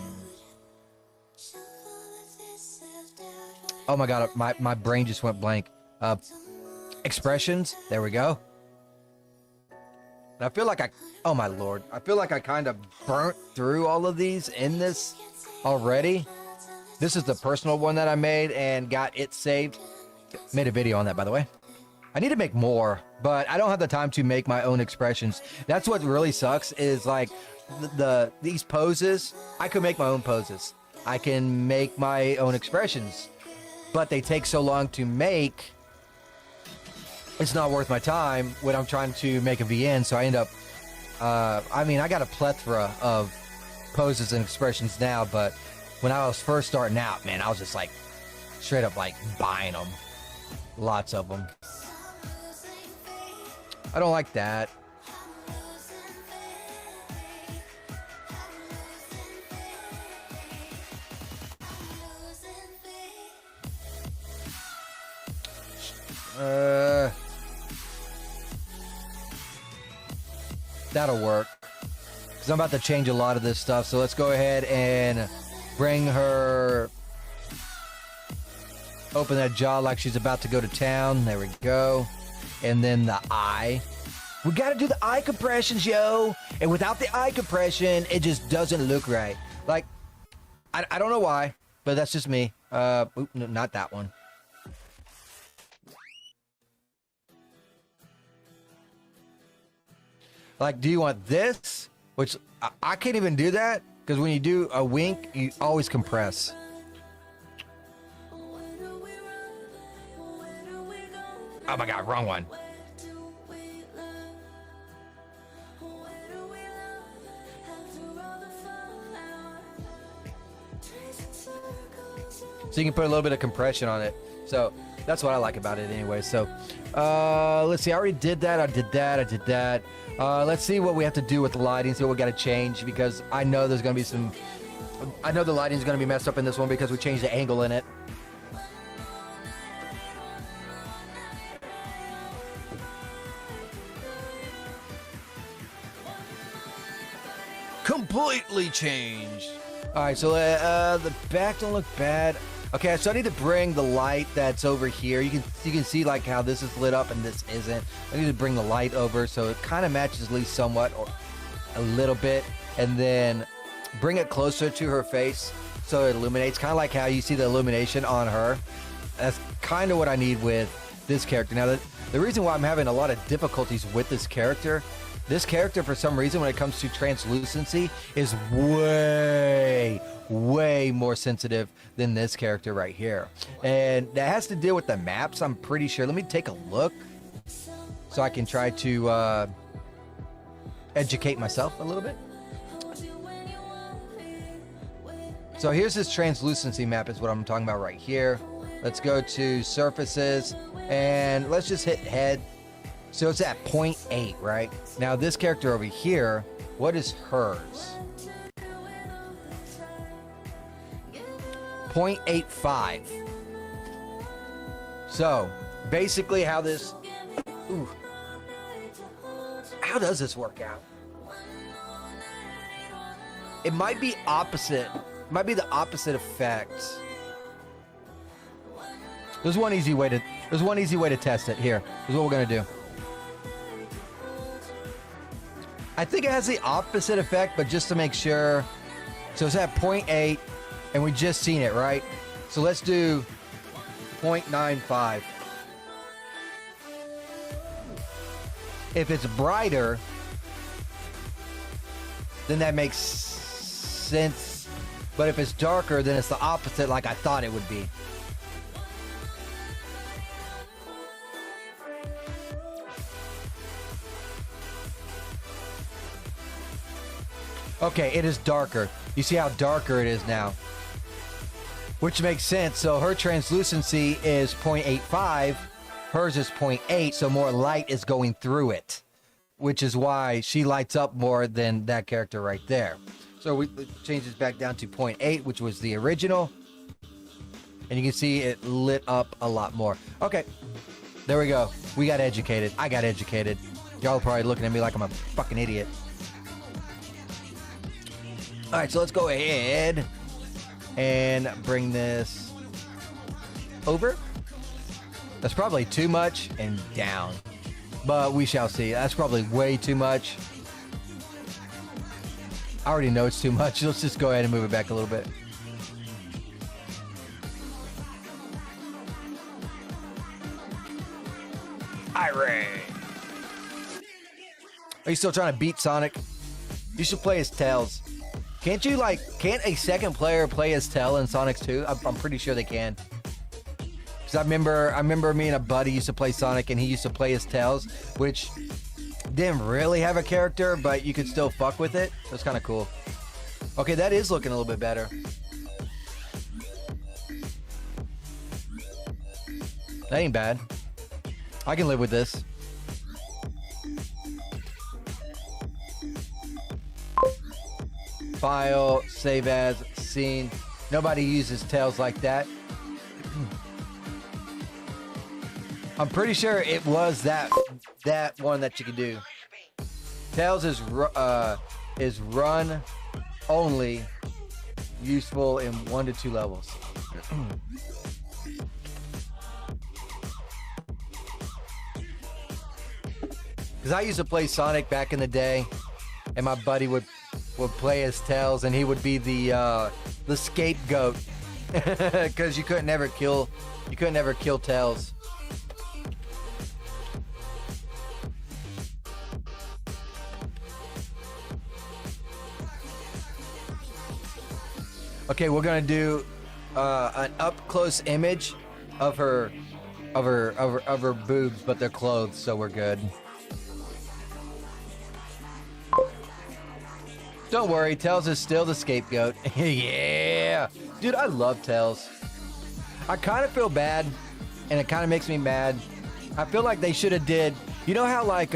my God, my brain just went blank. Expressions, there we go. And I feel like oh my Lord, I feel like I kind of burnt through all of these in this already. This is the personal one that I made and got it saved. Made a video on that, by the way. I need to make more, but I don't have the time to make my own expressions. That's what really sucks is like these poses, I could make my own poses. I can make my own expressions, but they take so long to make. It's not worth my time when I'm trying to make a VN, so I end up, I mean, I got a plethora of poses and expressions now, but when I was first starting out, man, I was just like, straight up like buying them. Lots of them. I don't like that. That'll work, because I'm about to change a lot of this stuff. So let's go ahead and bring her, open that jaw like she's about to go to town. There we go. And then the eye. We got to do the eye compressions, yo. And without the eye compression, it just doesn't look right. Like, I don't know why, but that's just me. Oop, no, not that one. Like, do you want this? Which I can't even do that, because when you do a wink, you always compress. Oh my God, wrong one. So you can put a little bit of compression on it. So that's what I like about it anyway. So let's see, I already did that. I did that. Let's see what we have to do with the lighting, see what we got to change, because I know there's going to be some, I know the lighting is going to be messed up in this one because we changed the angle in it. Completely changed. All right, so the back don't look bad. Okay, so I need to bring the light that's over here. You can see like how this is lit up and this isn't. I need to bring the light over so it kind of matches at least somewhat or a little bit, and then bring it closer to her face so it illuminates, kind of like how you see the illumination on her. That's kind of what I need with this character. Now, the reason why I'm having a lot of difficulties with this character for some reason when it comes to translucency is way more sensitive than this character right here, and that has to deal with the maps, I'm pretty sure. Let me take a look so I can try to educate myself a little bit. So here's this translucency map is what I'm talking about right here. Let's go to surfaces and let's just hit head. So it's at 0.8, right? Now this character over here, what is hers? 0.85. So basically how this... Ooh. How does this work out? It might be opposite. It might be the opposite effect. There's one easy way to test it. Here. Here's what we're gonna do. I think it has the opposite effect, but just to make sure. So it's at 0.8, and we just seen it, right? So let's do 0.95. If it's brighter, then that makes sense. But if it's darker, then it's the opposite, like I thought it would be. Okay, it is darker. You see how darker it is now? Which makes sense. So her translucency is 0.85. Hers is 0.8, so more light is going through it. Which is why she lights up more than that character right there. So we change this back down to 0.8, which was the original. And you can see it lit up a lot more. Okay, there we go. We got educated. I got educated. Y'all are probably looking at me like I'm a fucking idiot. All right, so let's go ahead and bring this over. That's probably too much and down, but we shall see. That's probably way too much. I already know it's too much. Let's just go ahead and move it back a little bit. Irate. Are you still trying to beat Sonic? You should play as Tails. Can't you, like, can't a second player play as Tails in Sonic 2? I'm pretty sure they can. Because I remember me and a buddy used to play Sonic, and he used to play as Tails, which didn't really have a character, but you could still fuck with it. It was kind of cool. Okay, that is looking a little bit better. That ain't bad. I can live with this. File, save as, scene. Nobody uses Tails like that. I'm pretty sure it was that one that you could do. Tails is run only, useful in 1 to 2 levels. Because I used to play Sonic back in the day, and my buddy would play as Tails, and he would be the scapegoat because you couldn't ever kill Tails. Okay, we're gonna do an up close image of her boobs, but they're clothed, so we're good. Don't worry, Tails is still the scapegoat. Yeah! Dude, I love Tails. I kind of feel bad, and it kind of makes me mad. I feel like they should have did... You know how, like,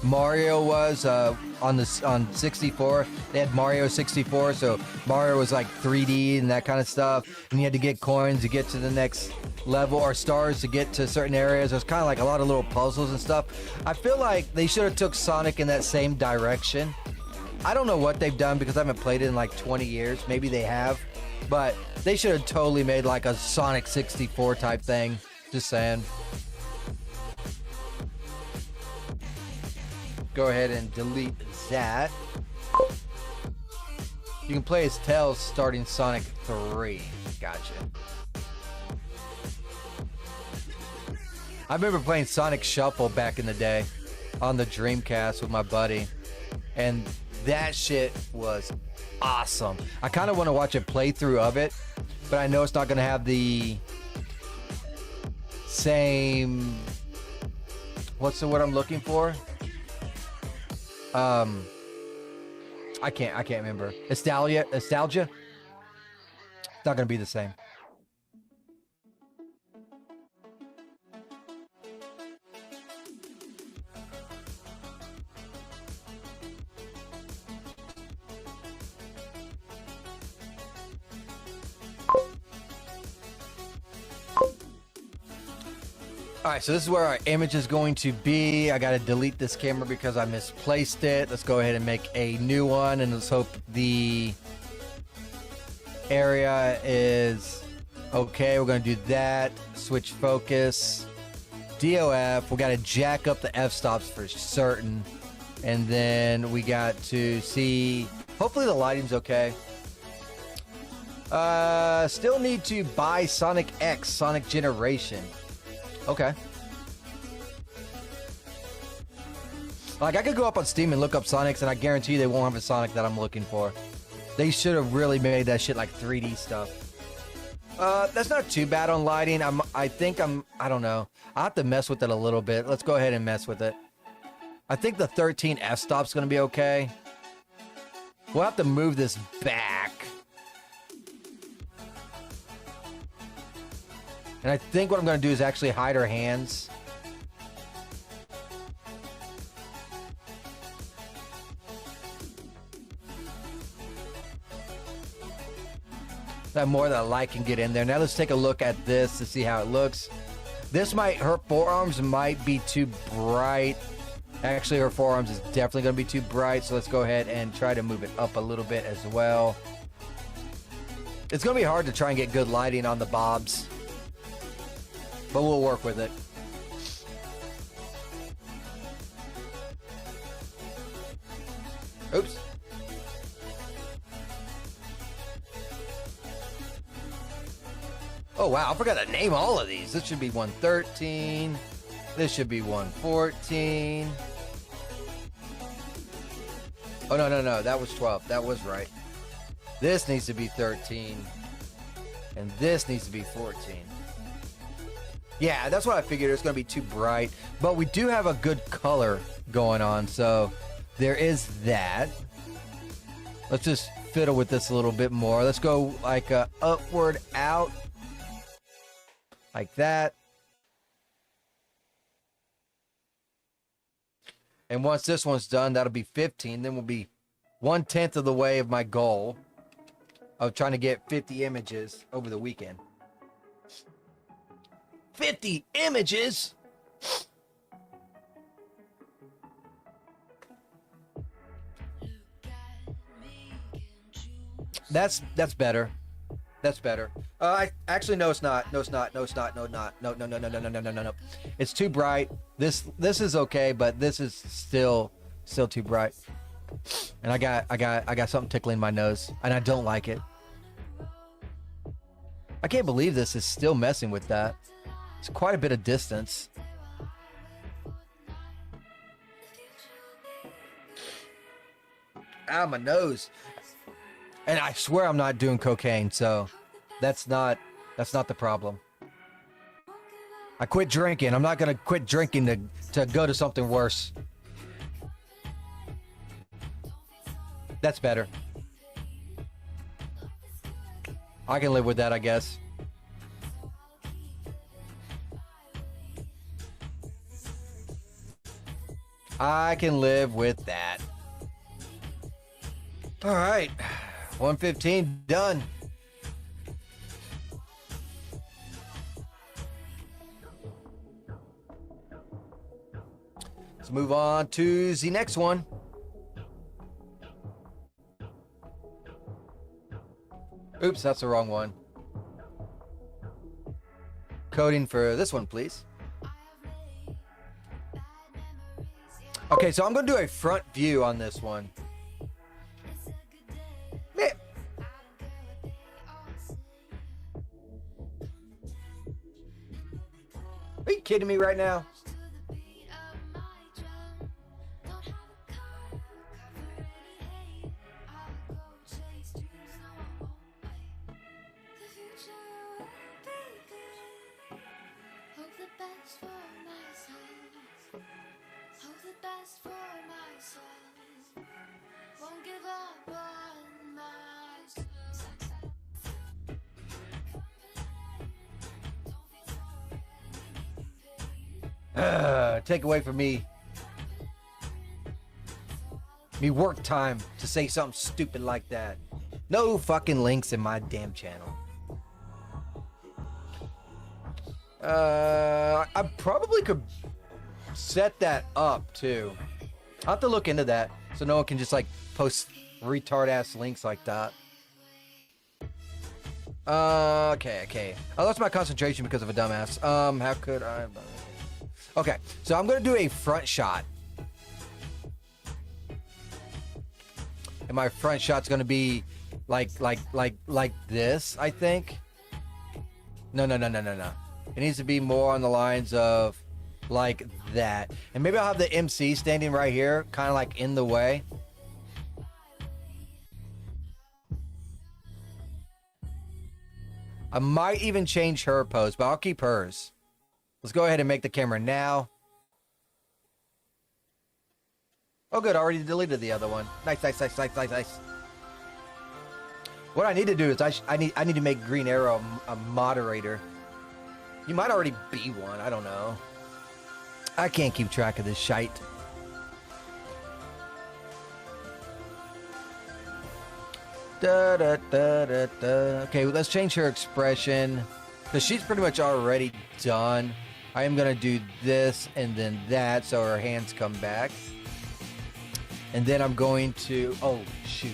Mario was on 64? They had Mario 64, so Mario was like 3D and that kind of stuff. And you had to get coins to get to the next level, or stars to get to certain areas. There's kind of like a lot of little puzzles and stuff. I feel like they should have took Sonic in that same direction. I don't know what they've done because I haven't played it in like 20 years. Maybe they have, but they should have totally made like a Sonic 64 type thing. Just saying. Go ahead and delete that. You can play as Tails starting Sonic 3. Gotcha. I remember playing Sonic Shuffle back in the day on the Dreamcast with my buddy, and that shit was awesome. I kind of want to watch a playthrough of it, but I know it's not going to have the same... What's the word I'm looking for? I can't remember. Nostalgia? It's not going to be the same. All right, so this is where our image is going to be. I got to delete this camera because I misplaced it. Let's go ahead and make a new one, and let's hope the area is okay. We're going to do that. Switch focus. DOF. We got to jack up the f-stops for certain. And then we got to see... Hopefully the lighting's okay. Still need to buy Sonic X, Sonic Generation. Okay. Like, I could go up on Steam and look up Sonics, and I guarantee they won't have a Sonic that I'm looking for. They should have really made that shit like 3D stuff. That's not too bad on lighting. I don't know. I'll have to mess with it a little bit. Let's go ahead and mess with it. I think the 13 f-stop's gonna be okay. We'll have to move this back. And I think what I'm gonna do is actually hide her hands. That more that light can get in there. Now let's take a look at this to see how it looks. Her forearms might be too bright. Actually, her forearms is definitely going to be too bright, so let's go ahead and try to move it up a little bit as well. It's going to be hard to try and get good lighting on the bobs, but we'll work with it. Oops. Oh, wow, I forgot to name all of these. This should be 113. This should be 114. Oh, no. That was 12. That was right. This needs to be 13. And this needs to be 14. Yeah, that's what I figured. It's going to be too bright. But we do have a good color going on. So there is that. Let's just fiddle with this a little bit more. Let's go like upward, out. Like that. And once this one's done, that'll be 15. Then we'll be 1/10 of the way of my goal of trying to get 50 images over the weekend. 50 images? That's better. That's better. Actually, no, it's not. No, it's not. No, it's not. No, not. No. It's too bright. This is okay, but this is still too bright. And I got something tickling my nose, and I don't like it. I can't believe this is still messing with that. It's quite a bit of distance. Ow, my nose. And I swear I'm not doing cocaine, so that's not the problem. I quit drinking. I'm not gonna quit drinking to go to something worse. That's better. I can live with that, I guess. I can live with that. All right. 115 done. Let's move on to the next one. Oops, that's the wrong one. Coding for this one, please. Okay, so I'm going to do a front view on this one. Are you kidding me right now? Take away from me work time to say something stupid like that. No fucking links in my damn channel. I probably could set that up too. I'll have to look into that so no one can just like post retard ass links like that. Okay. I lost my concentration because of a dumbass. How could I? Okay, so I'm gonna do a front shot. And my front shot's gonna be like this, I think. No. It needs to be more on the lines of like that. And maybe I'll have the MC standing right here, kind of like in the way. I might even change her pose, but I'll keep hers. Let's go ahead and make the camera now. Oh, good. I already deleted the other one. Nice. What I need to do is I need to make Green Arrow a moderator. You might already be one. I don't know. I can't keep track of this shite. Okay, well, let's change her expression because she's pretty much already done. I am gonna do this and then that so her hands come back. And then I'm going to, oh shoot.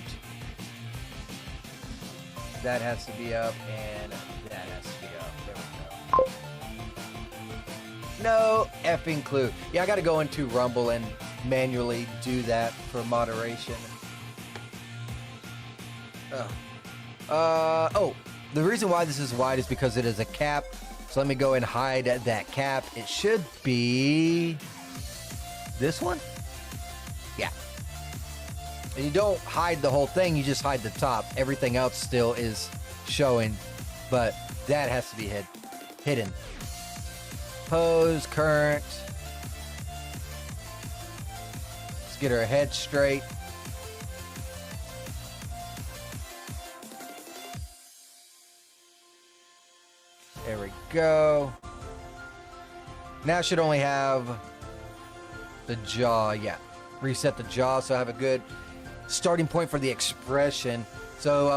That has to be up and that has to be up. There we go. No effing clue. Yeah, I gotta go into Rumble and manually do that for moderation. Oh, the reason why this is wide is because it is a cap. So let me go and hide that cap. It should be this one. Yeah. And you don't hide the whole thing. You just hide the top. Everything else still is showing, but that has to be hidden. Pose, current. Let's get her head straight. There we go. Now I should only have the jaw. Yeah. Reset the jaw so I have a good starting point for the expression. So,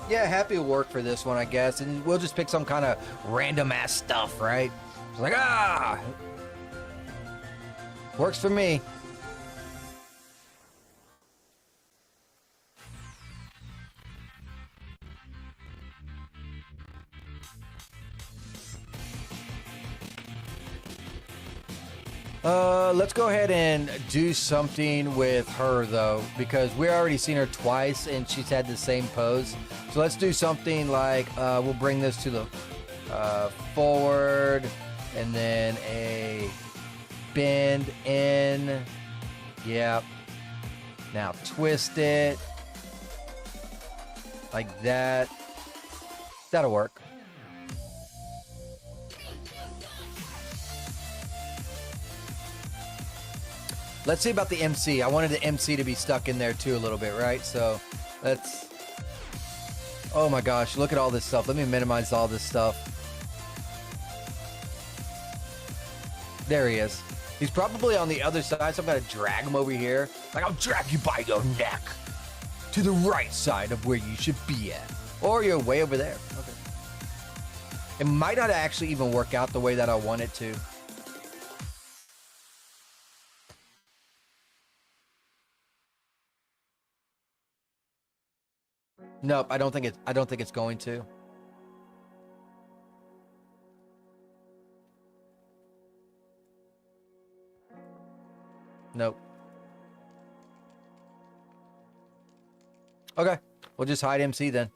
yeah, happy will work for this one, I guess. And we'll just pick some kind of random ass stuff, right? It's like, works for me. Let's go ahead and do something with her, though, because we already seen her twice, and she's had the same pose. So let's do something like, we'll bring this to the forward, and then a bend in. Yep. Now twist it. Like that. That'll work. Let's see about the MC. I wanted the MC to be stuck in there too a little bit, right? So let's, oh my gosh, look at all this stuff. Let me minimize all this stuff. There he is. He's probably on the other side, so I'm gonna drag him over here. Like, I'll drag you by your neck to the right side of where you should be at. Or you're way over there. Okay. It might not actually even work out the way that I want it to. Nope, I don't think it's going to. Nope. Okay, we'll just hide MC then.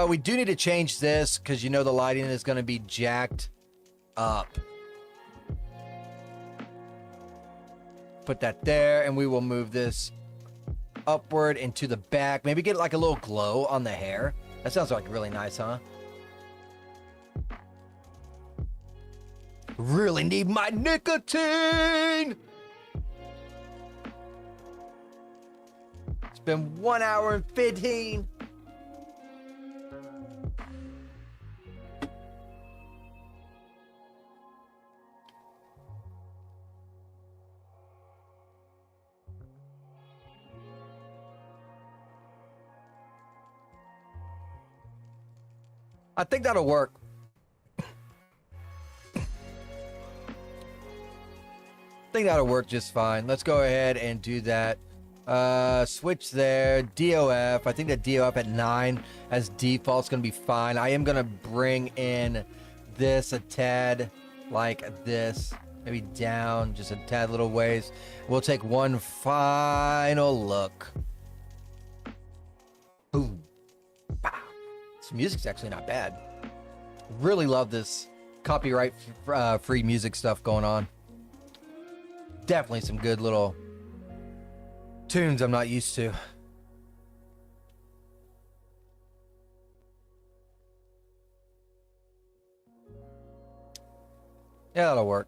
We do need to change this because you know the lighting is going to be jacked up. Put that there, and we will move this upward into the back. Maybe get like a little glow on the hair. That sounds like really nice, huh? Really need my nicotine! It's been 1 hour and 15. I think that'll work. I think that'll work just fine. Let's go ahead and do that. Switch there. DOF. I think that DOF at 9 as default is going to be fine. I am going to bring in this a tad like this. Maybe down just a tad little ways. We'll take one final look. Boom. Wow. This music's actually not bad. Really love this copyright free music stuff going on. Definitely some good little tunes I'm not used to. Yeah, that'll work.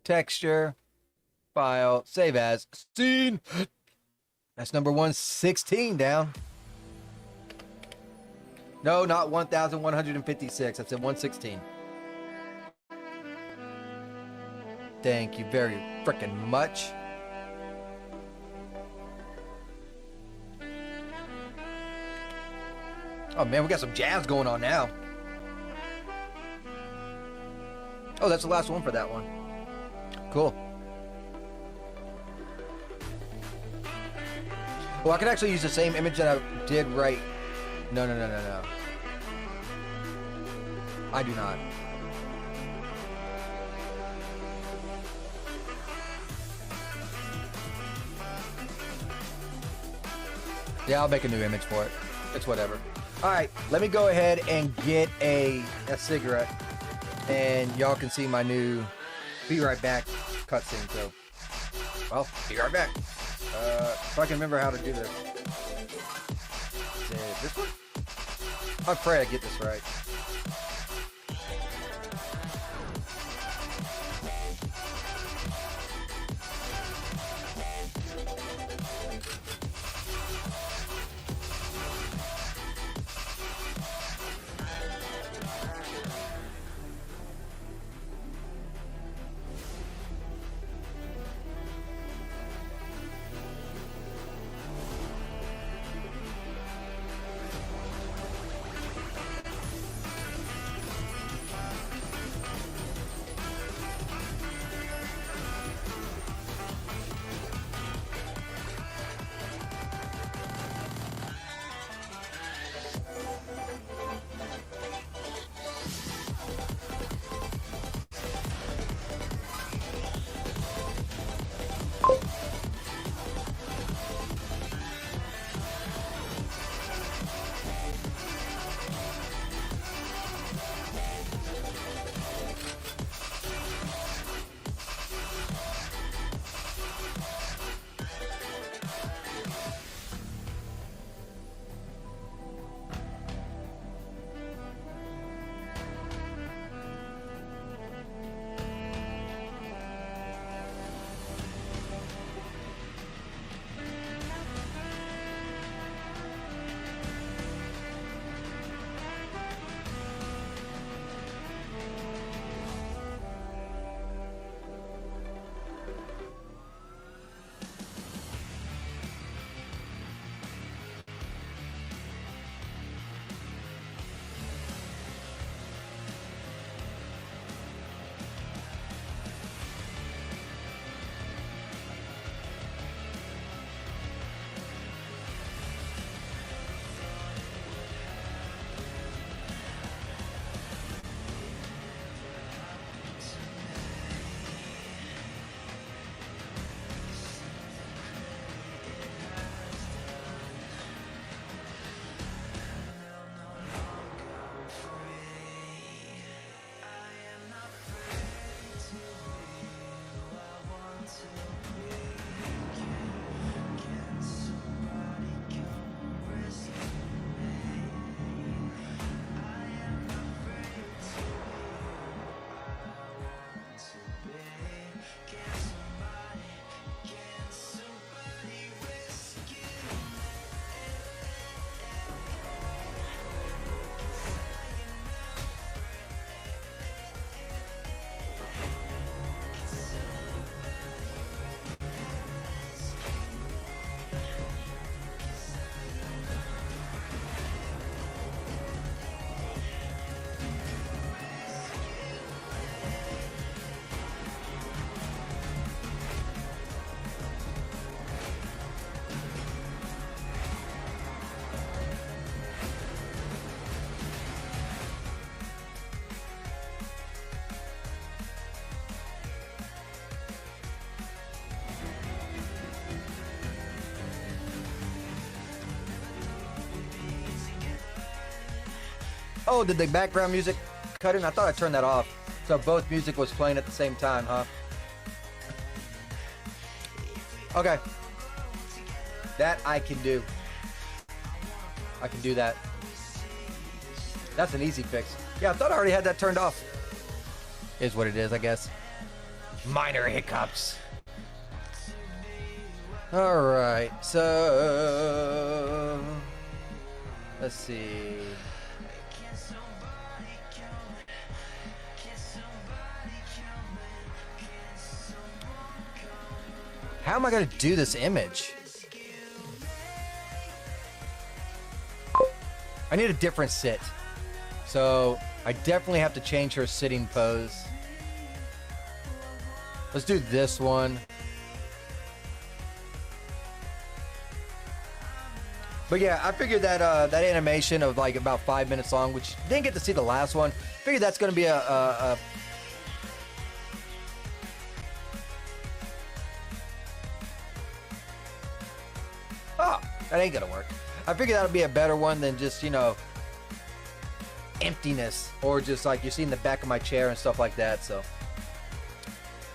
Texture, file, save as, scene. That's number 116 down. No, not 1,156. That's at 116. Thank you very frickin' much. Oh man, we got some jazz going on now. Oh, that's the last one for that one. Cool. Well, I could actually use the same image that I did right. No. I do not. Yeah, I'll make a new image for it. It's whatever. All right, let me go ahead and get a cigarette, and y'all can see my new "Be Right Back" cutscene. So, well, be right back. If I can remember how to do this. Is it this one? I pray I get this right. Oh, did the background music cut in? I thought I turned that off. So both music was playing at the same time, huh? Okay. That I can do. I can do that. That's an easy fix. Yeah, I thought I already had that turned off. Is what it is, I guess. Minor hiccups. Alright, so... let's see... how am I going to do this image? I need a different sit. So, I definitely have to change her sitting pose. Let's do this one. But yeah, I figured that that animation of like about 5 minutes long, which didn't get to see the last one. Figured that's going to be a oh, that ain't gonna work. I figured that would be a better one than just, you know, emptiness or just like you see in the back of my chair and stuff like that. So.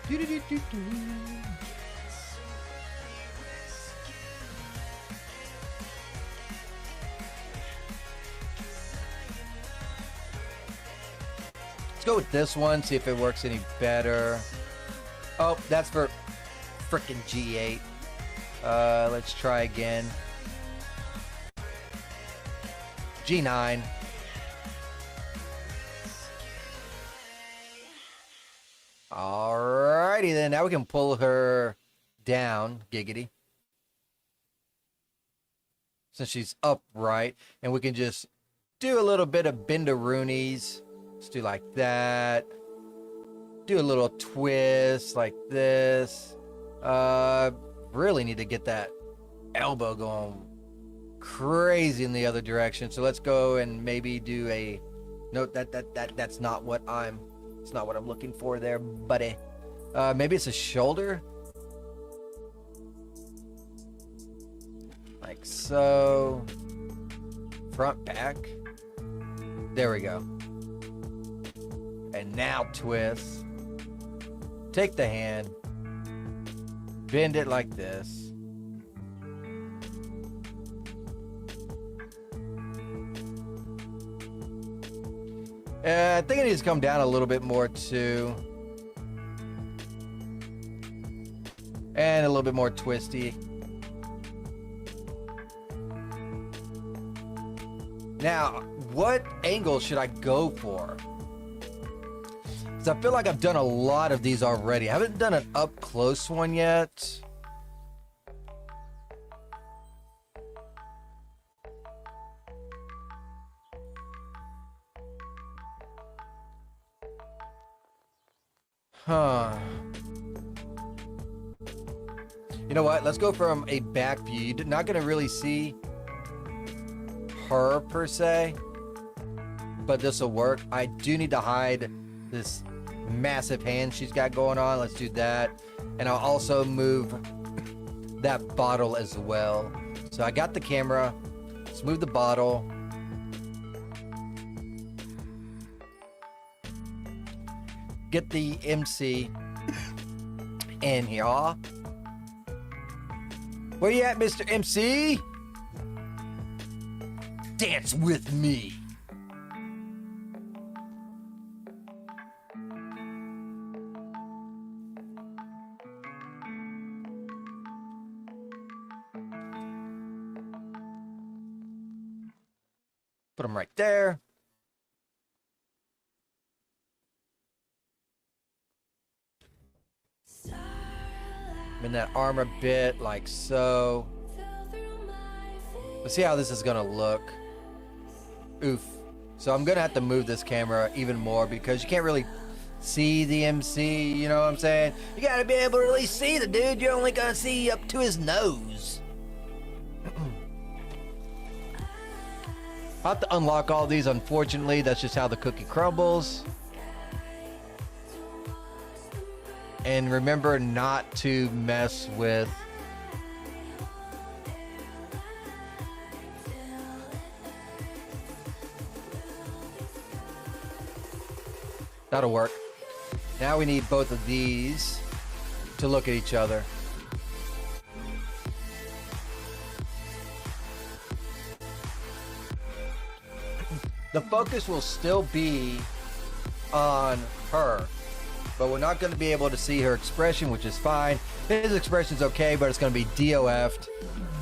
Let's go with this one, see if it works any better. Oh, that's for frickin' G8. Let's try again. G9. Alrighty then, now we can pull her down, giggity. Since she's upright, and we can just do a little bit of bend-a-roonies. Let's do like that. Do a little twist like this. Really need to get that elbow going crazy in the other direction. So let's go and maybe do a note that's not what it's not what I'm looking for there, buddy. Maybe it's a shoulder. Like so. Front, back. There we go. And now twist. Take the hand. Bend it like this. I think it needs to come down a little bit more too. And a little bit more twisty. Now, what angle should I go for? Because I feel like I've done a lot of these already. I haven't done an up close one yet. Huh. You know what? Let's go from a back view. You're not going to really see her per se, but this will work. I do need to hide this massive hand she's got going on. Let's do that. And I'll also move that bottle as well. So I got the camera. Let's move the bottle. Get the MC in here. Where you at, Mr. MC? Dance with me. Put them right there. Bend that arm a bit, like so. Let's see how this is gonna look. Oof. So I'm gonna have to move this camera even more because you can't really see the MC, you know what I'm saying? You gotta be able to really see the dude. You're only gonna see up to his nose. I'll have to unlock all these, unfortunately. That's just how the cookie crumbles. And remember not to mess with That'll work. Now we need both of these to look at each other. The focus will still be on her, but we're not going to be able to see her expression, which is fine. His expression's okay, but it's going to be DOF'd.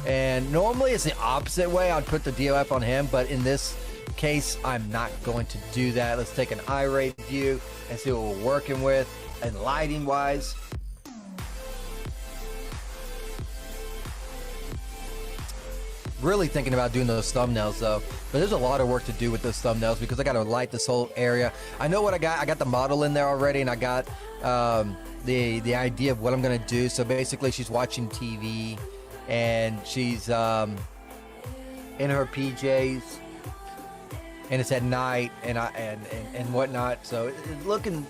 And normally it's the opposite way. I'd put the DOF on him, but in this case, I'm not going to do that. Let's take an eye rate view and see what we're working with. And lighting wise, really thinking about doing those thumbnails though, but there's a lot of work to do with those thumbnails because I got to light this whole area. I know what I got the model in there already, and I got the idea of what I'm gonna do. So basically she's watching TV and she's in her PJs and it's at night and whatnot, so it's looking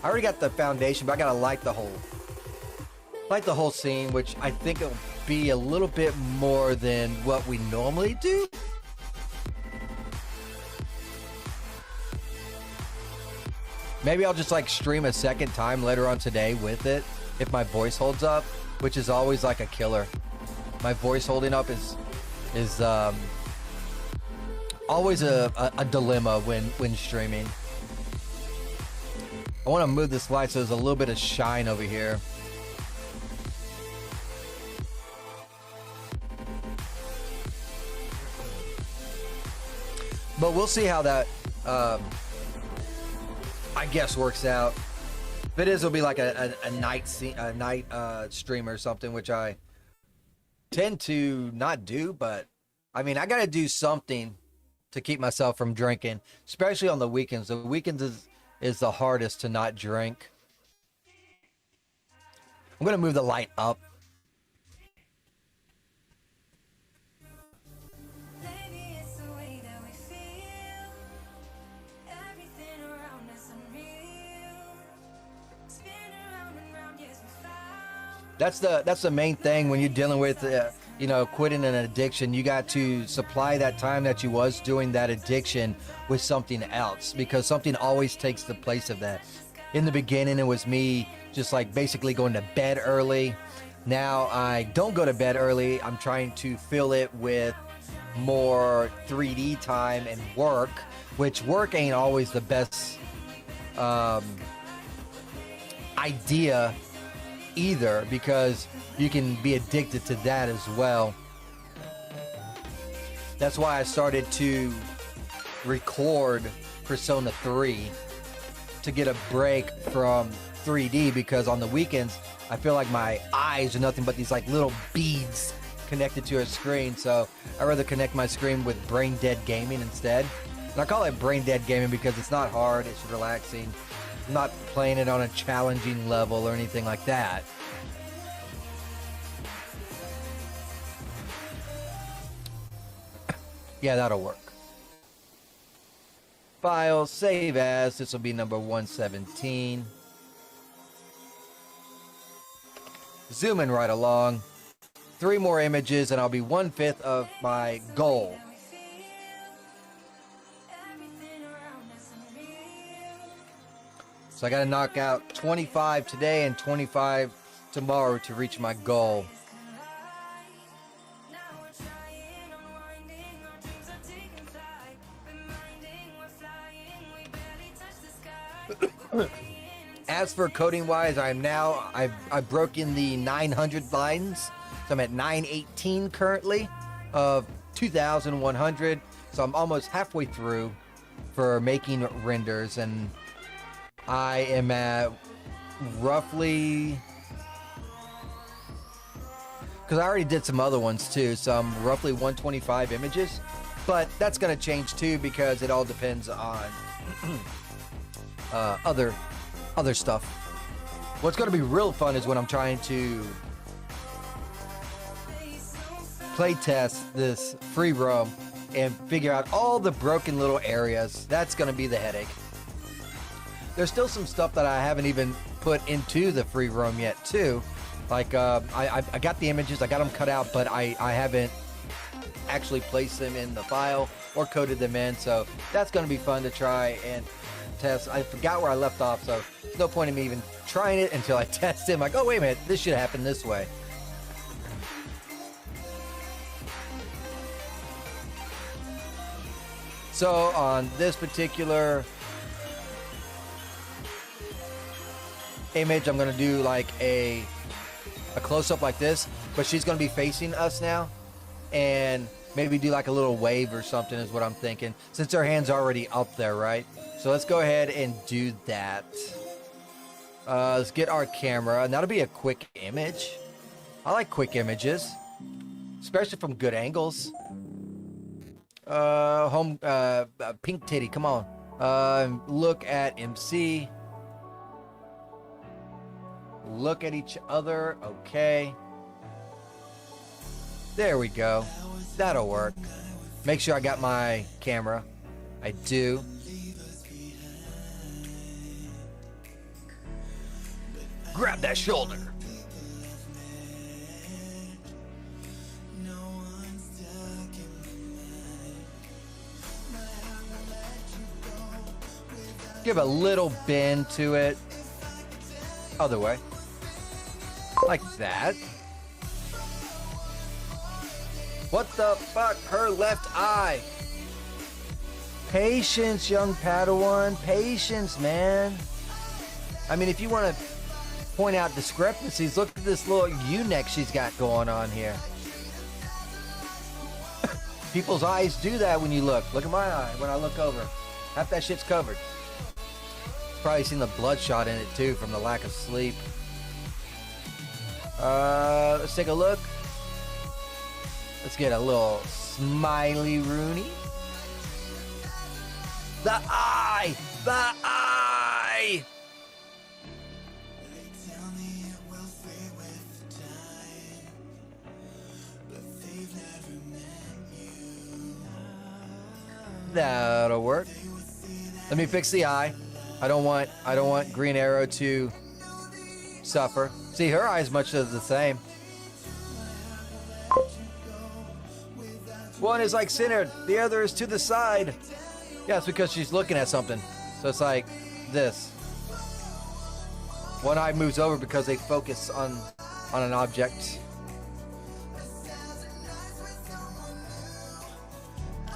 I already got the foundation, but I gotta light the whole scene, which I think it'll be a little bit more than what we normally do. Maybe I'll just like stream a second time later on today with it if my voice holds up, which is always like a killer. My voice holding up is always a dilemma when streaming. I want to move this light so there's a little bit of shine over here. But we'll see how that, I guess, works out. If it is, it'll be like a night stream or something, which I tend to not do. But I mean, I got to do something to keep myself from drinking, especially on the weekends. The weekends is the hardest to not drink. I'm gonna move the light up. That's the main thing when you're dealing with, quitting an addiction. You got to supply that time that you was doing that addiction with something else, because something always takes the place of that. In the beginning, it was me just like basically going to bed early. Now I don't go to bed early. I'm trying to fill it with more 3D time and work, which work ain't always the best idea either, because you can be addicted to that as well. That's why I started to record Persona 3 to get a break from 3D, because on the weekends I feel like my eyes are nothing but these like little beads connected to a screen. So I rather connect my screen with brain dead gaming instead. And I call it brain dead gaming because it's not hard, it's relaxing. I'm not playing it on a challenging level or anything like that. Yeah, that'll work. File, save as. This will be number 117. Zooming right along. 3 more images and I'll be 1/5 of my goal. So I got to knock out 25 today and 25 tomorrow to reach my goal. As for coding wise, I've broken the 900 lines. So I'm at 918 currently of 2,100. So I'm almost halfway through for making renders, and I am at roughly, because I already did some other ones too, so I'm roughly 125 images, but that's going to change too because it all depends on other stuff. What's going to be real fun is when I'm trying to play test this Freeroam and figure out all the broken little areas. That's going to be the headache. There's still some stuff that I haven't even put into the Freeroam yet too. Like I got the images, I got them cut out, but I haven't actually placed them in the file or coded them in. So that's going to be fun to try. And test. I forgot where I left off, so there's no point in me even trying it until I test it. I'm like, oh, wait a minute, this should happen this way. So on this particular image, I'm gonna do like a close-up like this, but she's gonna be facing us now, and maybe do like a little wave or something is what I'm thinking, since her hand's already up there, right? So let's go ahead and do that. Let's get our camera, and that'll be a quick image. I like quick images, especially from good angles. Pink titty, come on. Look at MC. Look at each other. Okay. There we go. That'll work. Make sure I got my camera. I do. Grab that shoulder. Give a little bend to it. Other way. Like that. What the fuck? Her left eye. Patience, young Padawan. Patience, man. I mean, if you want to point out discrepancies, look at this little U-neck she's got going on here. People's eyes do that when you look. Look at my eye when I look over. Half that shit's covered. Probably seen the bloodshot in it too from the lack of sleep. Let's take a look. Let's get a little smiley Rooney. The eye! The eye! That'll work. Let me fix the eye. I don't want Green Arrow to suffer. See, her eye's much of the same. One is like centered, the other is to the side. Yeah, it's because she's looking at something. So it's like this. One eye moves over because they focus on an object.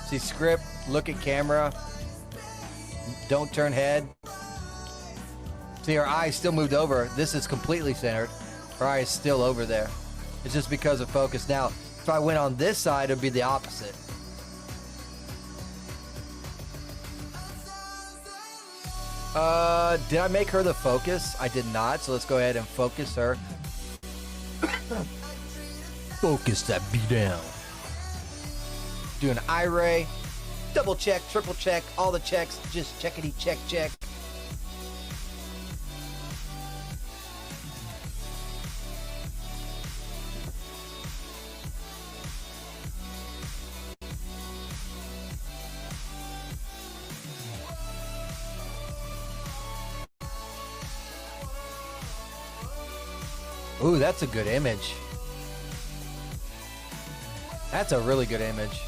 See, script, look at camera. Don't turn head. See, her eye still moved over. This is completely centered. Her eye is still over there. It's just because of focus. Now, if I went on this side, it would be the opposite. Did I make her the focus? I did not, so let's go ahead and focus her. Focus that B down. Do an eye ray. Double check, triple check, all the checks. Just checkity check, check. Ooh, that's a good image. That's a really good image.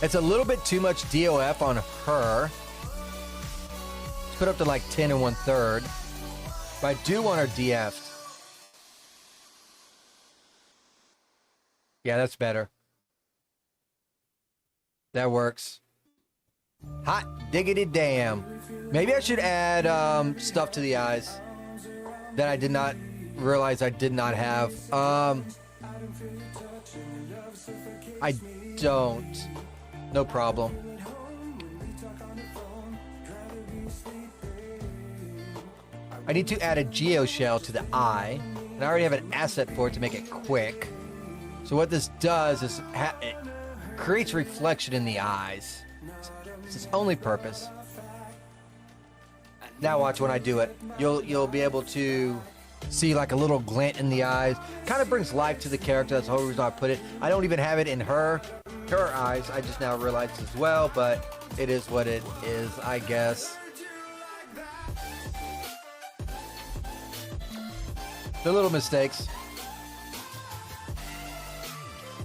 It's a little bit too much DOF on her. Let's put up to like 10 1/3. But I do want her DF'd. Yeah, that's better. That works. Hot diggity damn. Maybe I should add stuff to the eyes that I did not realize I did not have. I don't. No problem. I need to add a geoshell to the eye, and I already have an asset for it to make it quick. So what this does is it creates reflection in the eyes. It's its only purpose. Now watch when I do it. You'll be able to see like a little glint in the eyes. Kind of brings life to the character. That's the whole reason I put it. I don't even have it in her eyes. I just now realized as well, but it is what it is, I guess. The little mistakes.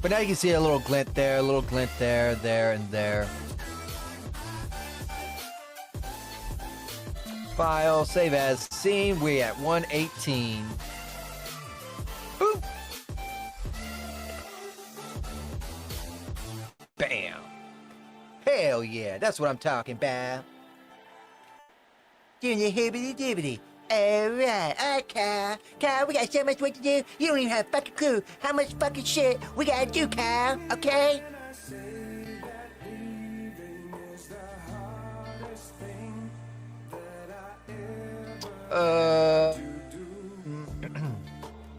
But now you can see a little glint there, a little glint there, there, and there. File, save as scene. We at 118. Boop. Bam. Hell yeah, that's what I'm talking about. Doing the hibbity dibbity. Alright, Kyle. Kyle, we got so much work to do. You don't even have a fucking clue how much fucking shit we gotta do, Kyle. Okay?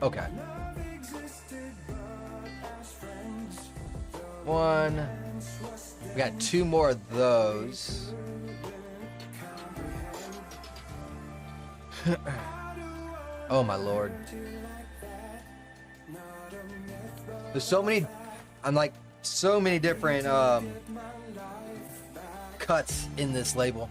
Okay. One. We got 2 more of those. Oh my lord. There's so many, so many different cuts in this label.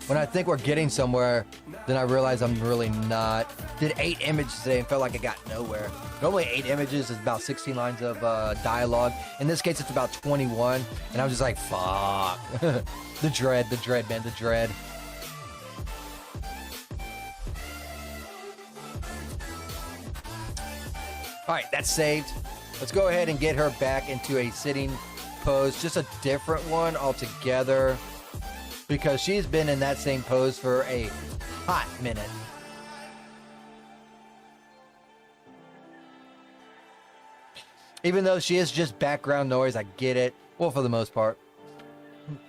When I think we're getting somewhere, then I realize I'm really not. Did 8 images today and felt like I got nowhere. Normally 8 images is about 16 lines of dialogue. In this case, it's about 21, and I was just like, fuck. The dread, man, the dread. All right, that's saved. Let's go ahead and get her back into a sitting pose, just a different one altogether, because she's been in that same pose for a hot minute. Even though she is just background noise, I get it. Well, for the most part.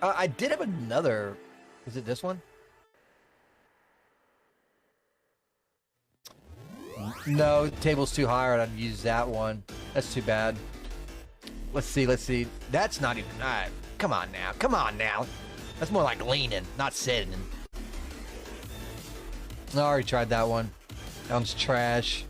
I did have another. Is it this one? No, the table's too high. I'd use that one. That's too bad. Let's see. That's not even. Come on now. That's more like leaning, not sitting. I already tried that one. That one's trash.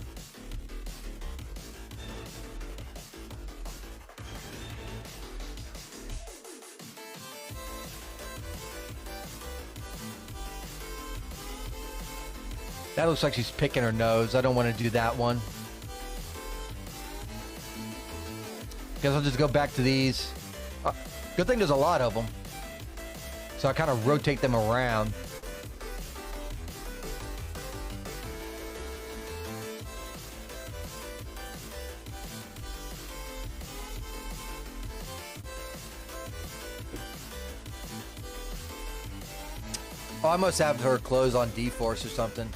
That looks like she's picking her nose. I don't want to do that one. Guess I'll just go back to these. Good thing there's a lot of them. So I kind of rotate them around. Oh, I must have her clothes on D-Force or something.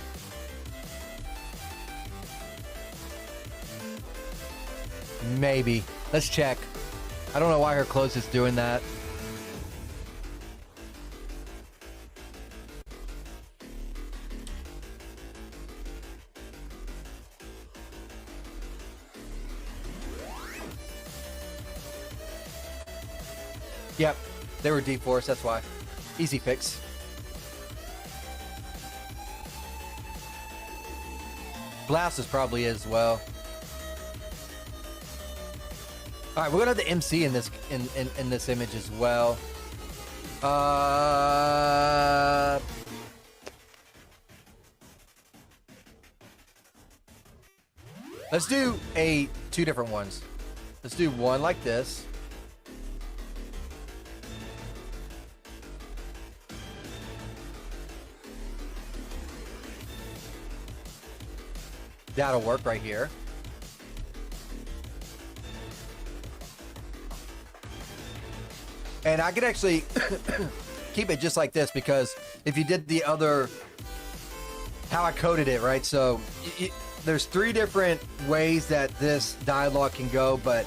Maybe. Let's check. I don't know why her clothes is doing that. Yep, they were D-Force, that's why. Easy fix. Blouses probably as well. All right, we're gonna have the MC in this in this image as well. Let's do two different ones. Let's do one like this. That'll work right here. And I could actually keep it just like this, because if you did the other, how I coded it, right? So there's 3 different ways that this dialogue can go, but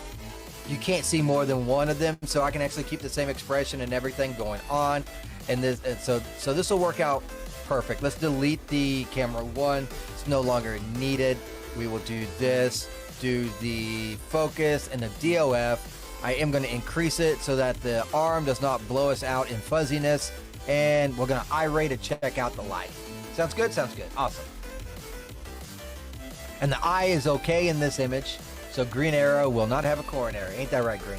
you can't see more than one of them. So I can actually keep the same expression and everything going on. And so this will work out perfect. Let's delete the camera 1. It's no longer needed. We will do this, do the focus and the DOF. I am going to increase it so that the arm does not blow us out in fuzziness. And we're going to irate to check out the light. Sounds good? Sounds good. Awesome. And the eye is okay in this image. So Green Arrow will not have a coronary. Ain't that right, Green?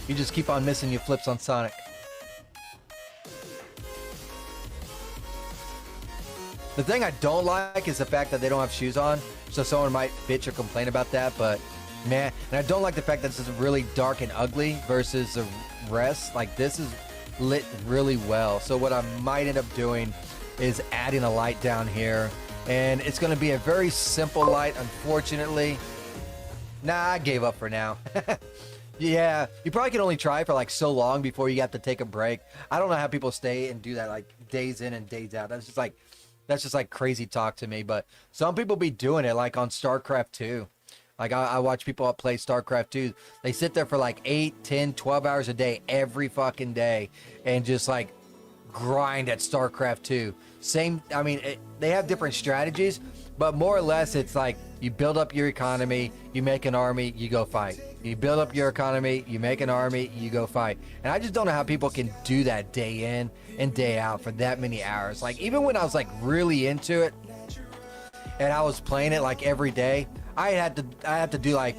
You just keep on missing your flips on Sonic. The thing I don't like is the fact that they don't have shoes on. So someone might bitch or complain about that, but man, and I don't like the fact that this is really dark and ugly versus the rest. Like this is lit really well. So what I might end up doing is adding a light down here, and it's going to be a very simple light, unfortunately. Nah, I gave up for now. Yeah, you probably can only try for like so long before you have to take a break. I don't know how people stay and do that like days in and days out. That's just like crazy talk to me. But some people be doing it like on StarCraft 2. Like I watch people play StarCraft 2. They sit there for like 8, 10, 12 hours a day every fucking day and just like grind at StarCraft 2. Same, I mean, they have different strategies, but more or less it's like you build up your economy, you make an army, you go fight. You build up your economy, you make an army, you go fight. And I just don't know how people can do that day in and day out for that many hours. Like even when I was like really into it and I was playing it like every day, I had to do like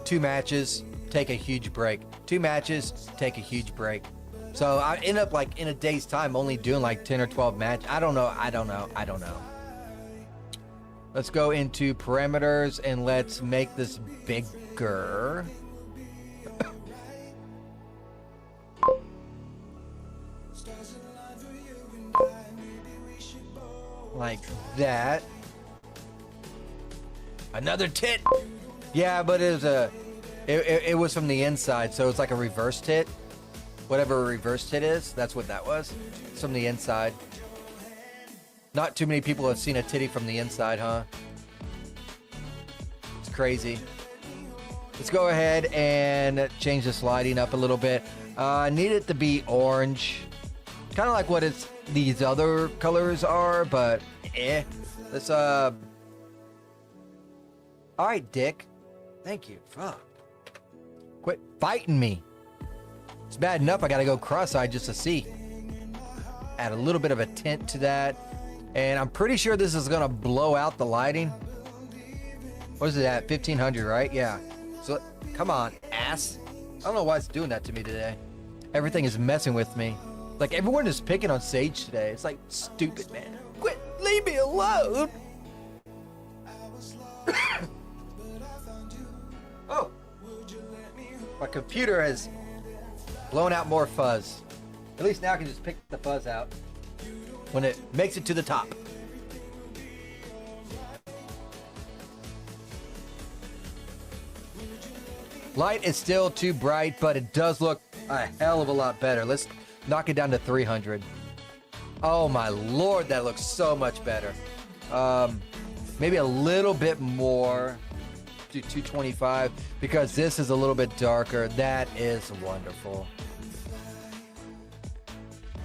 2 matches, take a huge break. 2 matches, take a huge break. So I end up like in a day's time only doing like 10 or 12 matches. I don't know. Let's go into parameters and let's make this bigger. Like that. Another tit. Yeah, but it was from the inside, so it's like a reverse tit. Whatever a reverse tit is, that's what that was. It's from the inside. Not too many people have seen a titty from the inside, huh? It's crazy. Let's go ahead and change this lighting up a little bit. I need it to be orange. Kind of like what these other colors are, but let's all right, Dick. Thank you. Fuck. Quit fighting me. It's bad enough I gotta go cross-eyed just to see. Add a little bit of a tint to that. And I'm pretty sure this is gonna blow out the lighting. What is it at? 1500, right? Yeah. So, come on, ass. I don't know why it's doing that to me today. Everything is messing with me. Like, everyone is picking on Sage today. It's like, stupid, man. Quit, leave me alone. Oh. My computer has blown out more fuzz. At least now I can just pick the fuzz out when it makes it to the top. Light is still too bright, but it does look a hell of a lot better. Let's knock it down to 300. Oh my lord, that looks so much better. Maybe a little bit more to 225 because this is a little bit darker. That is wonderful.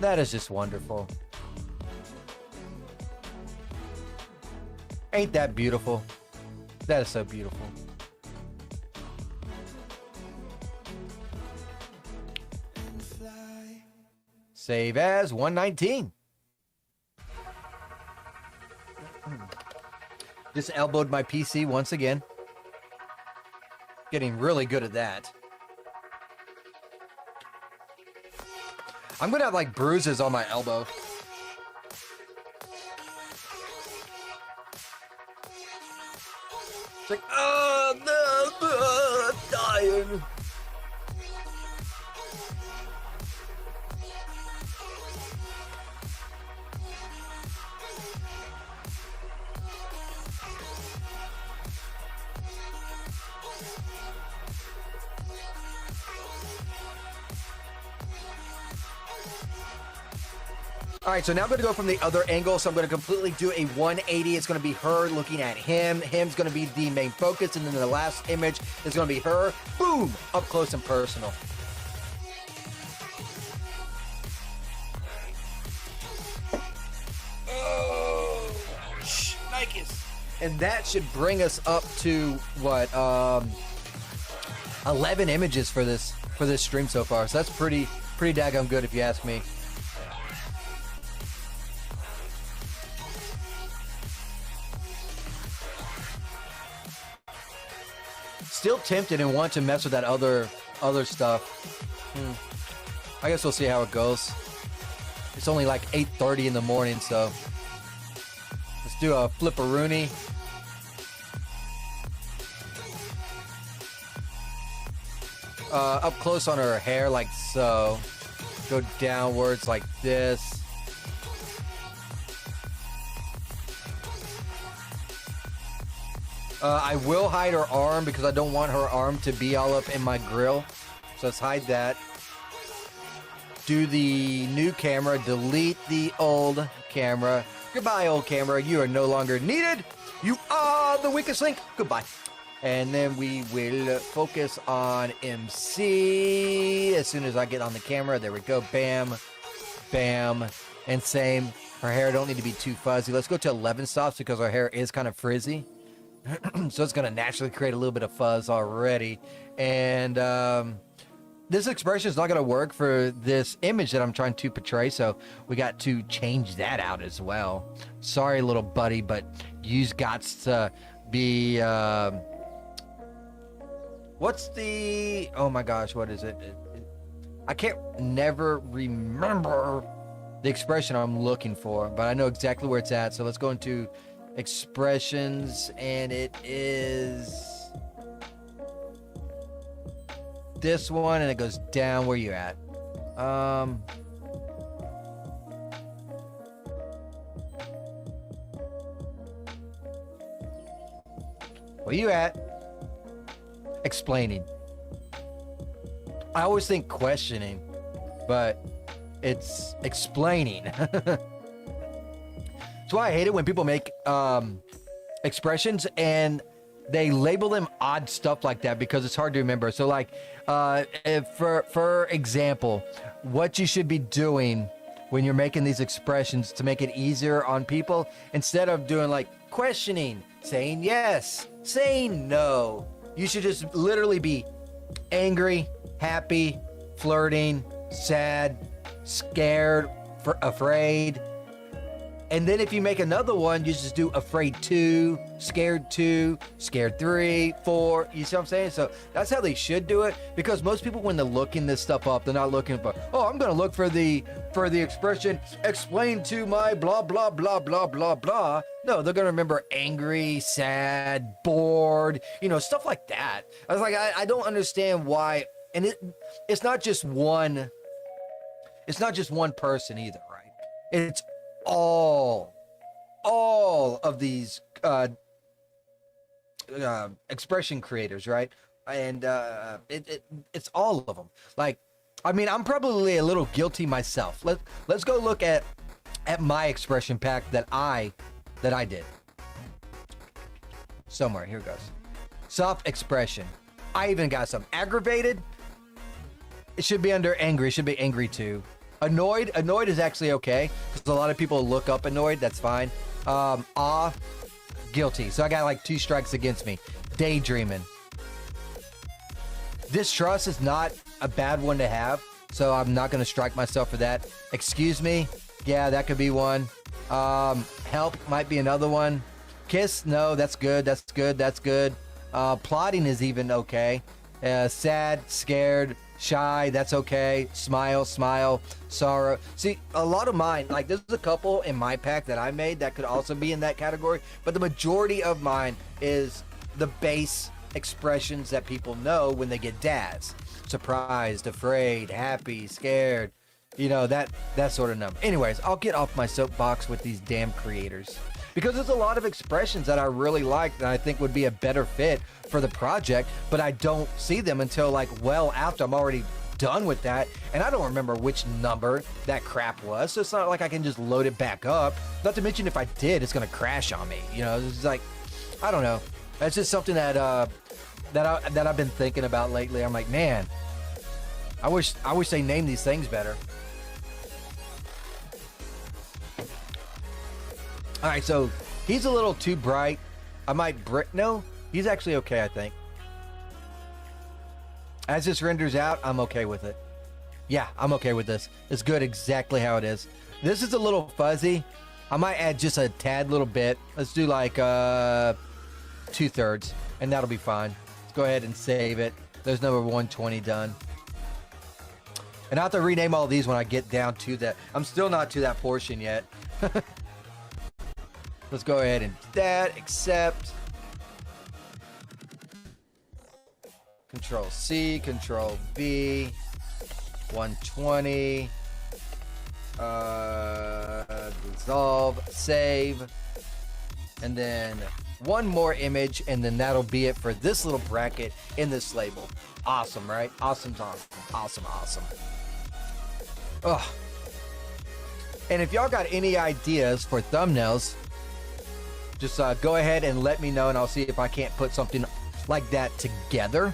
That is just wonderful. Ain't that beautiful? That is so beautiful. Save as 119. Just elbowed my PC once again. Getting really good at that. I'm gonna have like bruises on my elbow. It's like, oh no, I'm dying. All right, so now I'm going to go from the other angle. So I'm going to completely do a 180. It's going to be her looking at him. Him's going to be the main focus. And then the last image is going to be her. Boom! Up close and personal. Oh, shnikes. And that should bring us up to, what, 11 images for this stream so far. So that's pretty daggone good if you ask me. Still tempted and want to mess with that other stuff. I guess we'll see how it goes. It's only like 8:30 in the morning, so let's do a flipperoonie. Up close on her hair, like so. go downwards like this. I will hide her arm because I don't want her arm to be all up in my grill. So let's hide that. Do the new camera, delete the old camera. Goodbye, old camera. You are no longer needed. You are the weakest link. Goodbye. And then we will focus on MC. As soon as I get on the camera, there we go. Bam, bam, and same. Her hair don't need to be too fuzzy. Let's go to 11 stops because her hair is kind of frizzy. So it's going to naturally create a little bit of fuzz already. And this expression is not going to work for this image that I'm trying to portray. So we got to change that out as well. Sorry, little buddy, but you've got to be... what's the... Oh my gosh, what is it? I can't never remember the expression I'm looking for, but I know exactly where it's at. So let's go into expressions, and it is this one, and it goes down where you at. Where you at? Explaining. I always think questioning, but it's explaining. That's why I hate it when people make expressions and they label them odd stuff like that because it's hard to remember. So like, if for example, what you should be doing when you're making these expressions to make it easier on people, instead of doing like questioning, saying yes, saying no, you should just literally be angry, happy, flirting, sad, scared, afraid. And then if you make another one, you just do afraid 2, scared 2, scared 3, 4. You see what I'm saying? So that's how they should do it. Because most people, when they're looking this stuff up, they're not looking for, oh, I'm going to look for the expression, explain to my blah, blah, blah, blah, blah, blah. No, they're going to remember angry, sad, bored, stuff like that. I was like, I don't understand why. And it's not just one. It's not just one person either, right? It's all of these expression creators, right? And it's all of them. Like, I mean, I'm probably a little guilty myself. Let's go look at my expression pack that I did. Somewhere, here it goes. Soft expression. I even got some aggravated. It should be under angry. It should be angry too. Annoyed is actually okay because a lot of people look up annoyed. That's fine. Awe, guilty. So I got like 2 strikes against me. Daydreaming. Distrust is not a bad one to have, so I'm not going to strike myself for that. Excuse me. Yeah, that could be one. Help might be another one. Kiss, no, that's good. That's good. That's good. Plotting is even okay. Sad, scared, shy, that's okay. Smile, sorrow. See, a lot of mine, like there's a couple in my pack that I made that could also be in that category, but the majority of mine is the base expressions that people know when they get Daz. Surprised, afraid, happy, scared, that sort of number. Anyways, I'll get off my soapbox with these damn creators because there's a lot of expressions that I really like that I think would be a better fit for the project, but I don't see them until like well after I'm already done with that, and I don't remember which number that crap was, so it's not like I can just load it back up. Not to mention if I did, it's gonna crash on me. It's like, I don't know. That's just something that I've been thinking about lately. I'm like, man, I wish they named these things better. All right, so he's a little too bright. I might no. He's actually okay, I think. As this renders out, I'm okay with it. Yeah, I'm okay with this. It's good exactly how it is. This is a little fuzzy. I might add just a tad little bit. Let's do like 2/3, and that'll be fine. Let's go ahead and save it. There's number 120 done. And I have to rename all these when I get down to that. I'm still not to that portion yet. Let's go ahead and do that. Accept. Control C, Control V, 120. Dissolve, save, and then one more image, and then that'll be it for this little bracket in this label. Awesome, right? Awesome, awesome. Ugh. And if y'all got any ideas for thumbnails, just go ahead and let me know, and I'll see if I can't put something like that together.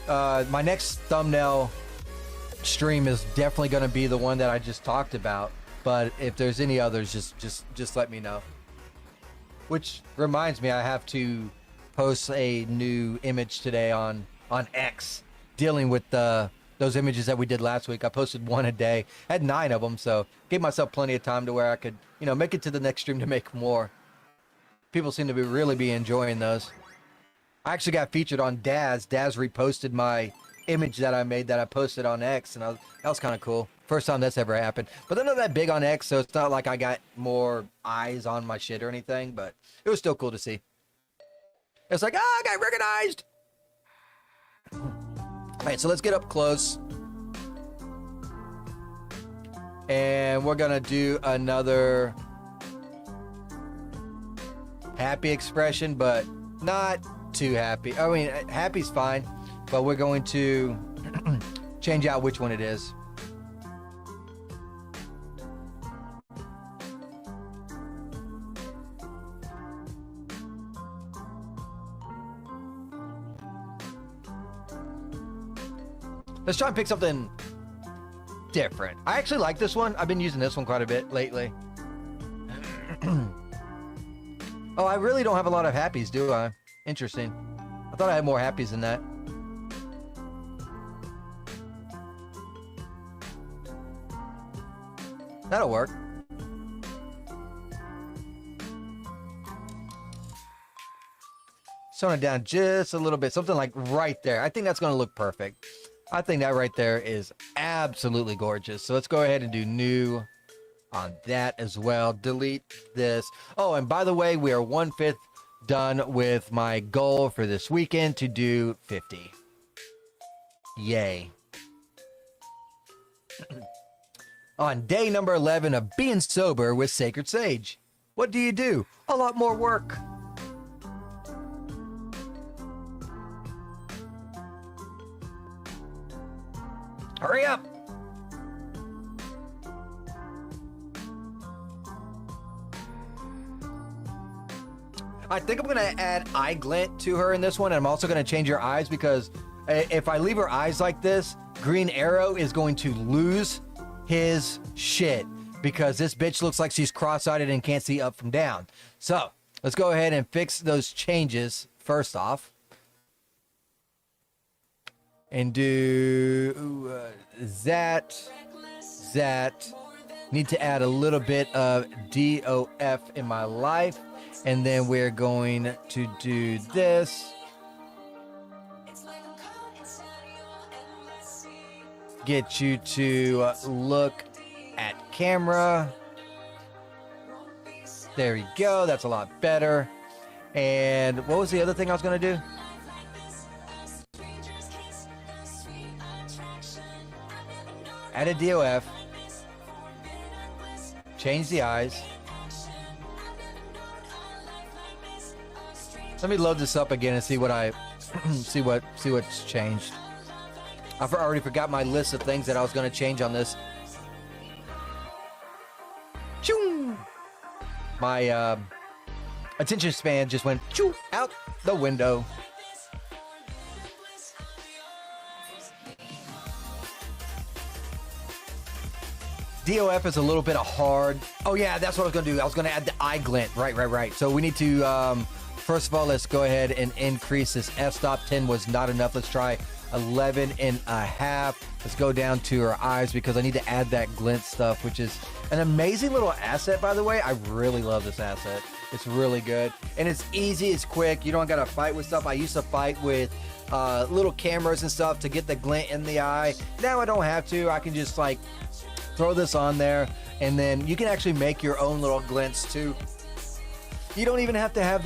My next thumbnail stream is definitely going to be the one that I just talked about, but if there's any others, just let me know. Which reminds me, I have to post a new image today on X, dealing with those images that we did last week. I posted one a day, had 9 of them, so gave myself plenty of time to where I could, make it to the next stream to make more. People seem to really be enjoying those. I actually got featured on Daz. Daz reposted my image that I made that I posted on X, and that was kind of cool. First time that's ever happened. But they're not that big on X, so it's not like I got more eyes on my shit or anything, but it was still cool to see. It's like, I got recognized! Alright, so let's get up close. And we're gonna do another happy expression, but not too happy. I mean, happy's fine, but we're going to change out which one it is. Let's try and pick something different. I actually like this one. I've been using this one quite a bit lately. Oh, I really don't have a lot of happies, do I? Interesting. I thought I had more happies than that. That'll work. Tone it down just a little bit. Something like right there. I think that's going to look perfect. I think that right there is absolutely gorgeous. So let's go ahead and do new on that as well. Delete this. Oh, and by the way, we are 1/5 done with my goal for this weekend to do 50. Yay. On day number 11 of being sober with Sacred Sage, what do? A lot more work. Hurry up! I think I'm going to add eye glint to her in this one, and I'm also going to change her eyes because if I leave her eyes like this, Green Arrow is going to lose his shit because this bitch looks like she's cross-eyed and can't see up from down. So, let's go ahead and fix those changes first off. And do that. Need to add a little bit of DOF in my life. And then we're going to do this. Get you to look at camera. There you go. That's a lot better. And what was the other thing I was going to do? Add a DOF. Change the eyes. Let me load this up again and see what I see what's changed. I've already forgot my list of things that I was going to change on this. Choo! My attention span just went choo out the window. DOF is a little bit hard. Oh yeah, that's what I was going to do. I was going to add the eye glint. Right. So we need to, first of all, let's go ahead and increase this f-stop. 10 was not enough. Let's try 11.5. Let's go down to her eyes because I need to add that glint stuff, which is an amazing little asset, by the way. I really love this asset. It's really good. And it's easy. It's quick. You don't got to fight with stuff. I used to fight with little cameras and stuff to get the glint in the eye. Now I don't have to. I can just like throw this on there, and then you can actually make your own little glints too. You don't even have to have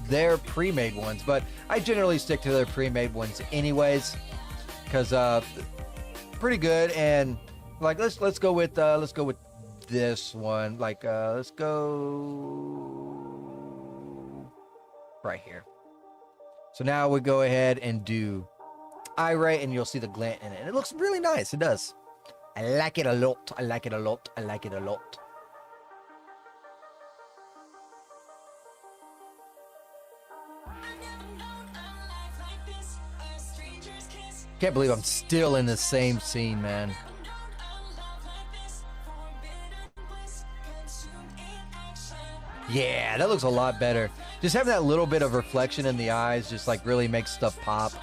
their pre-made ones, but I generally stick to their pre-made ones anyways because pretty good, and Like let's go with this one. Like let's go right here. So now we go ahead and do iRay, and you'll see the glint in it. And it looks really nice. It does. I like it a lot. I like it a lot. I like it a lot. Can't believe I'm still in the same scene, man. Yeah, that looks a lot better. Just having that little bit of reflection in the eyes just like really makes stuff pop.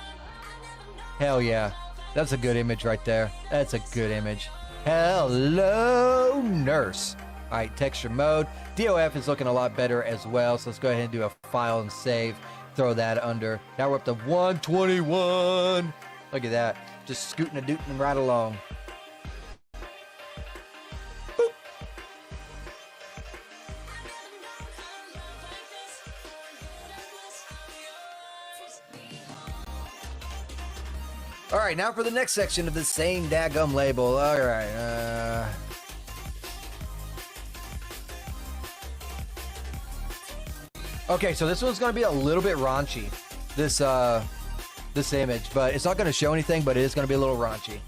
Hell yeah. That's a good image right there. That's a good image. Hello, nurse. All right, texture mode. DOF is looking a lot better as well. So let's go ahead and do a file and save. Throw that under. Now we're up to 121. Look at that. Just scooting a dooting right along. Boop. All right, now for the next section of the same daggum label. All right. Okay, so this one's going to be a little bit raunchy. This image, but it's not going to show anything, but it is going to be a little raunchy.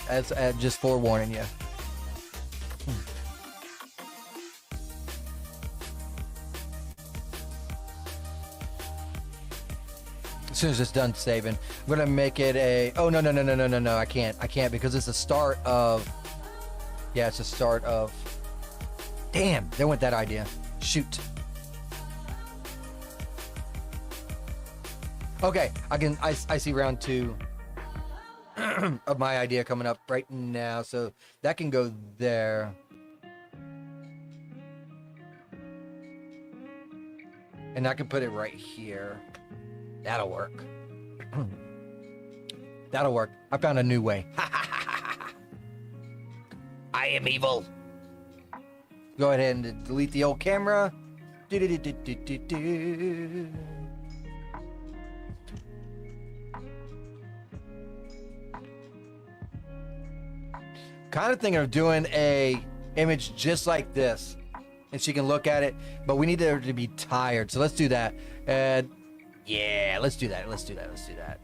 As just forewarning you. As soon as it's done saving, I'm going to make it a... Oh, no. I can't because it's the start of... Yeah, it's the start of... Damn, there went that idea. Shoot. Okay, I see round 2 of my idea coming up right now, so that can go there. And I can put it right here. That'll work. That'll work. I found a new way. I am evil. Go ahead and delete the old camera. Kind of thinking of doing a image just like this, and she can look at it, but we need her to be tired, so let's do that. And yeah, let's do that. Let's do that.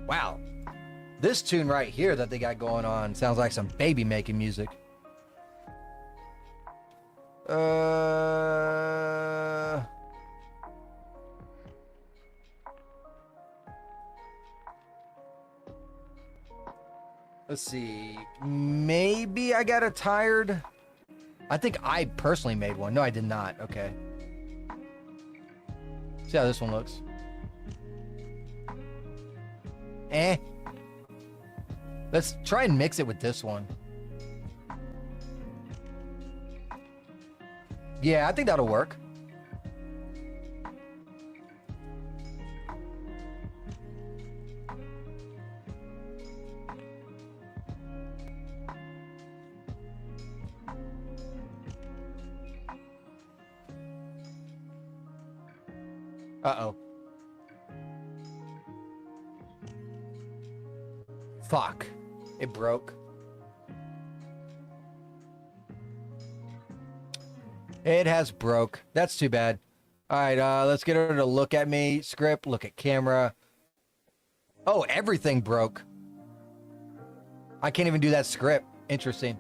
Wow, this tune right here that they got going on sounds like some baby making music. Let's see. Maybe I got a tired. I think I personally made one. No, I did not. Okay. See how this one looks. Let's try and mix it with this one. Yeah, I think that'll work. Uh-oh. Fuck. It broke. It has broke. That's too bad. All right, let's get her to look at me. Script, look at camera. Oh, everything broke. I can't even do that script. Interesting.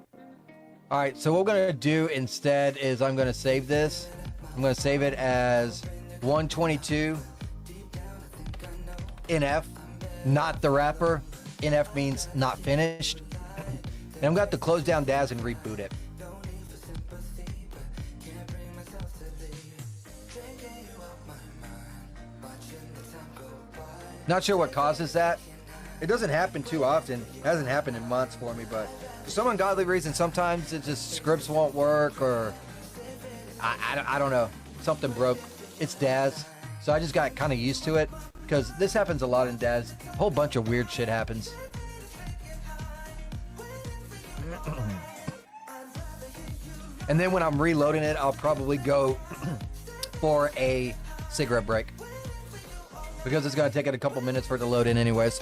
All right, so what we're going to do instead is I'm going to save this. I'm going to save it as 122 NF, not the rapper. NF means not finished. And I'm going to have to close down Daz and reboot it. Not sure what causes that. It doesn't happen too often. It hasn't happened in months for me, but for some ungodly reason, sometimes it just scripts won't work, or I don't know. Something broke. It's Daz, so I just got kind of used to it because this happens a lot in Daz. A whole bunch of weird shit happens. And then when I'm reloading it, I'll probably go for a cigarette break because it's going to take it a couple minutes for it to load in anyways.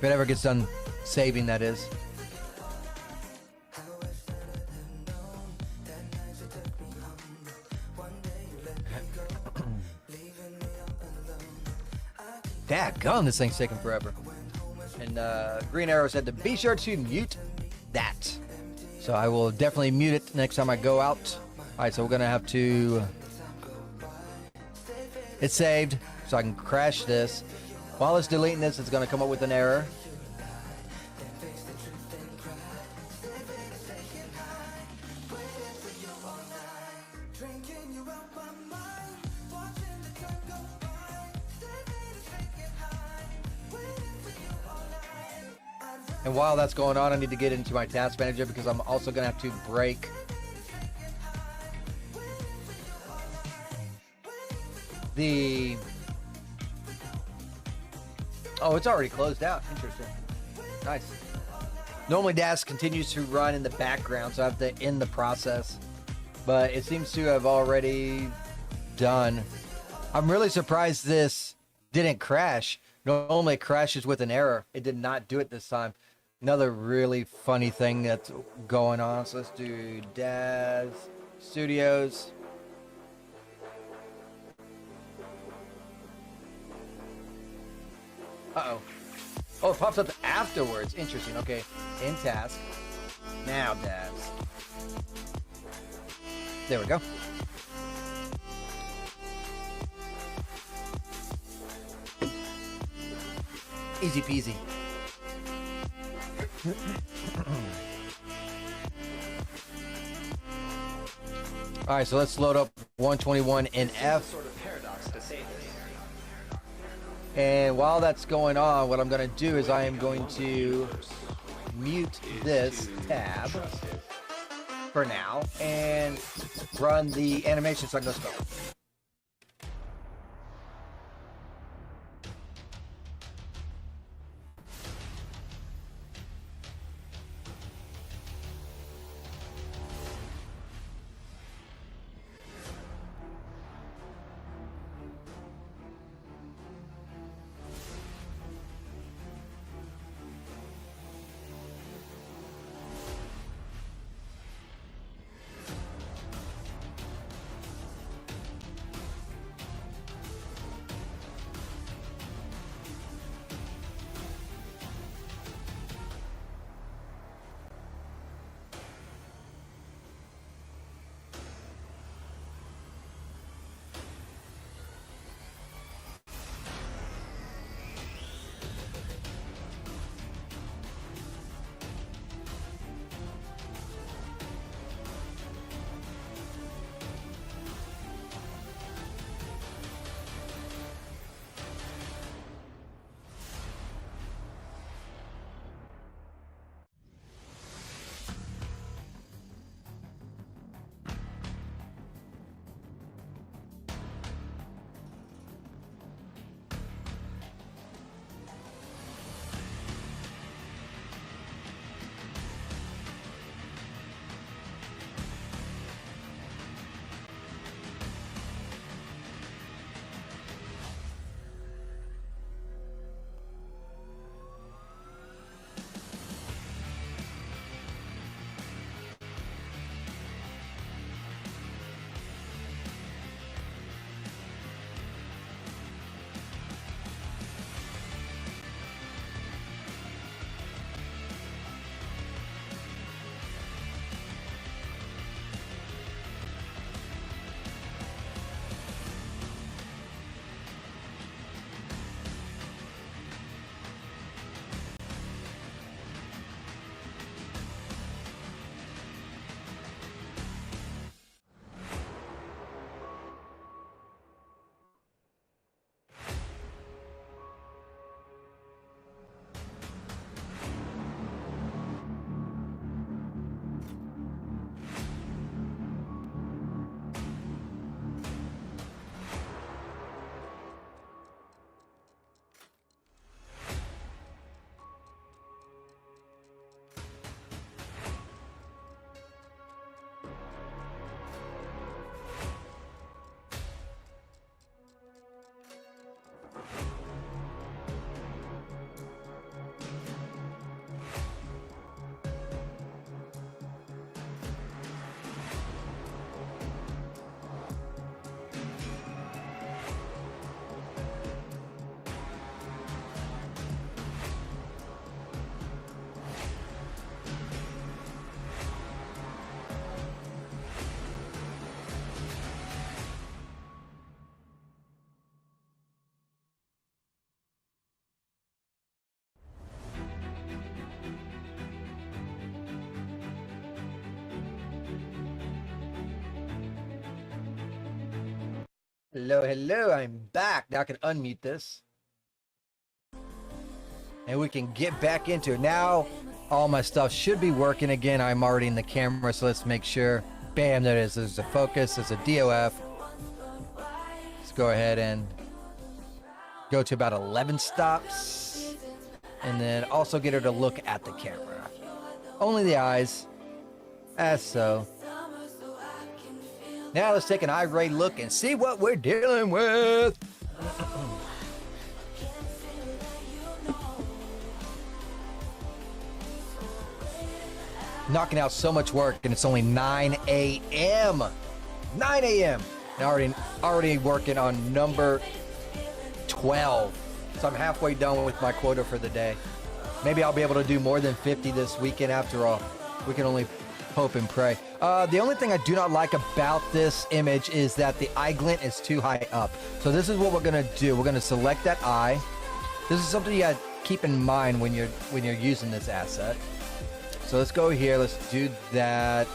If it ever gets done saving, that is. Dadgum, this thing's taking forever. And Green Arrow said to be sure to mute that. So I will definitely mute it next time I go out. All right, so we're going to have to... It's saved, so I can crash this. While it's deleting this, it's going to come up with an error. And while that's going on, I need to get into my task manager because I'm also going to have to break the... Oh, it's already closed out. Interesting. Nice. Normally, Daz continues to run in the background, so I have to end the process. But it seems to have already done. I'm really surprised this didn't crash. Normally, it crashes with an error. It did not do it this time. Another really funny thing that's going on. So let's do Daz Studios. Uh-oh. Oh, it pops up afterwards. Interesting. Okay. In task. Now, Daz. There we go. Easy peasy. All right, so let's load up 121 in F. And while that's going on, what I'm going to do is I am going to mute this tab for now and run the animation so I can go start. Hello, hello, I'm back. Now I can unmute this. And we can get back into it. Now, all my stuff should be working again. I'm already in the camera, so let's make sure. Bam, there it is. There's a focus, there's a DOF. Let's go ahead and go to about 11 stops. And then also get her to look at the camera. Only the eyes, as so. Now let's take an irate look and see what we're dealing with. Knocking out so much work, and it's only 9 a.m. 9 a.m. And already working on number 12. So I'm halfway done with my quota for the day. Maybe I'll be able to do more than 50 this weekend after all. We can only hope and pray. The only thing I do not like about this image is that the eye glint is too high up. So this is what we're gonna do. We're gonna select that eye. This is something you gotta keep in mind when you're using this asset. So let's go here. Let's do that.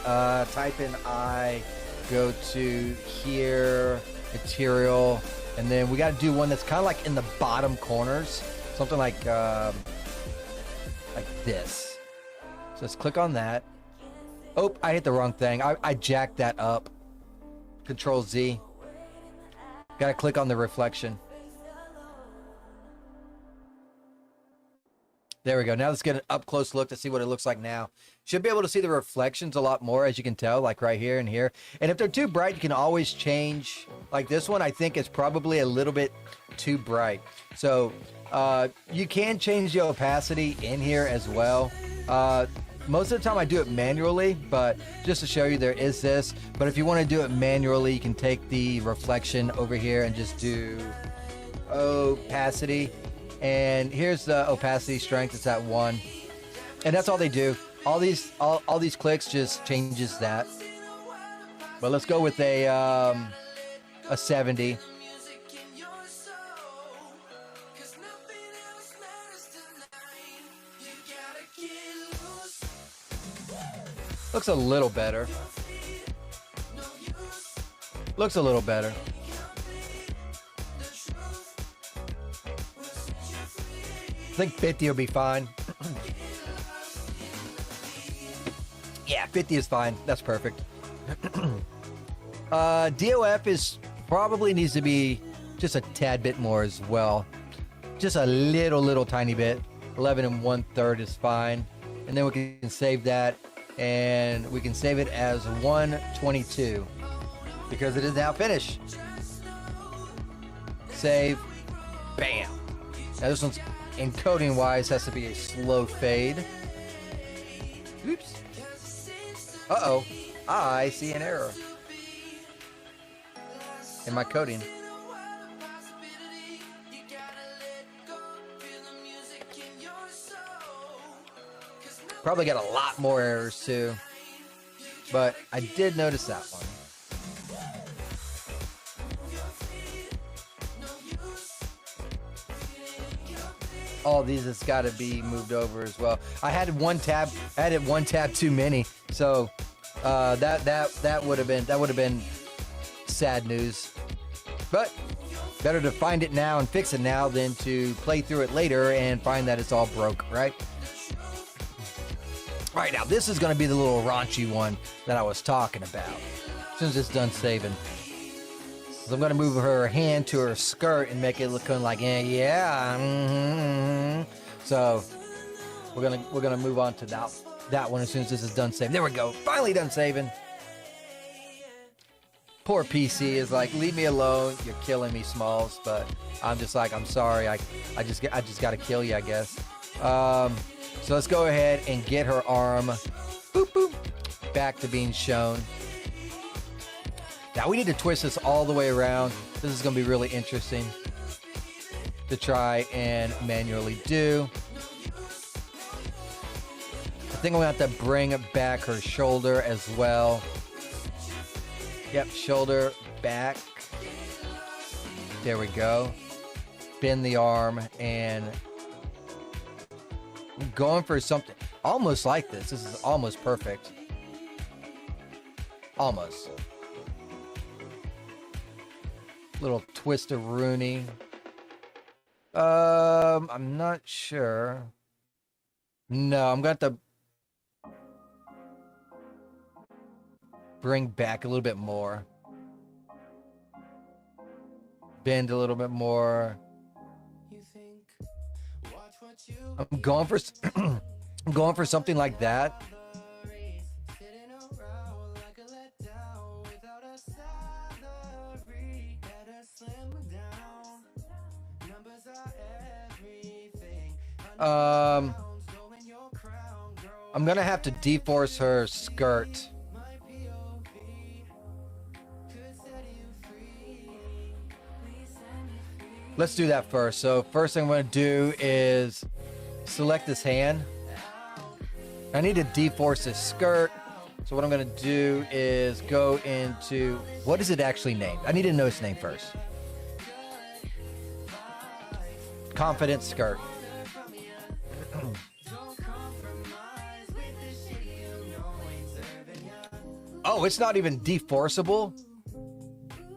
Type in eye. Go to here, material, and then we got to do one that's kind of like in the bottom corners, something like this. So let's click on that. Oh, I hit the wrong thing. I jacked that up. Control Z. Got to click on the reflection. There we go. Now let's get an up close look to see what it looks like now. Should be able to see the reflections a lot more, as you can tell, like right here and here. And if they're too bright, you can always change. Like this one, I think is probably a little bit too bright. So you can change the opacity in here as well. Most of the time I do it manually, but just to show you, there is this. But if you want to do it manually, you can take the reflection over here and just do opacity. And here's the opacity strength. It's at 1, and that's all they do. All these clicks just changes that. But let's go with a 70. Looks a little better. Looks a little better. I think 50 will be fine. Yeah, 50 is fine. That's perfect. DOF is probably needs to be just a tad bit more as well. Just a little tiny bit. 11 1/3 is fine. And then we can save that, and we can save it as 122 because it is now finished. Save. Bam. Now this one's encoding wise has to be a slow fade. Oops. Uh-oh. I see an error in my coding. Probably got a lot more errors too, but I did notice that one. All these has got to be moved over as well. I had one tab too many, so that would have been sad news. But better to find it now and fix it now than to play through it later and find that it's all broke, right? All right, now this is going to be the little raunchy one that I was talking about. As soon as it's done saving. So I'm going to move her hand to her skirt and make it look kind of like, yeah. Mm-hmm. So we're gonna move on to that one as soon as this is done saving. There we go. Finally done saving. Poor PC is like, leave me alone. You're killing me, Smalls. But I'm just like, I'm sorry. I just got to kill you, I guess. So let's go ahead and get her arm, boop, boop, back to being shown. Now we need to twist this all the way around. This is going to be really interesting to try and manually do. I think I'm going to have to bring back her shoulder as well. Yep, shoulder back. There we go. Bend the arm, and I'm going for something almost like this. This is almost perfect. Almost. Little twist of Rooney. I'm not sure. No, I'm going to have to bring back a little bit more. Bend a little bit more. I'm going for I'm going for something like that. I'm gonna have to deforce her skirt. Let's do that first. So first thing I'm gonna do is select this hand. I need to deforce this skirt. So what I'm gonna do is go into, what is it actually named? I need to know its name first. Confident skirt. Oh, it's not even deforceable?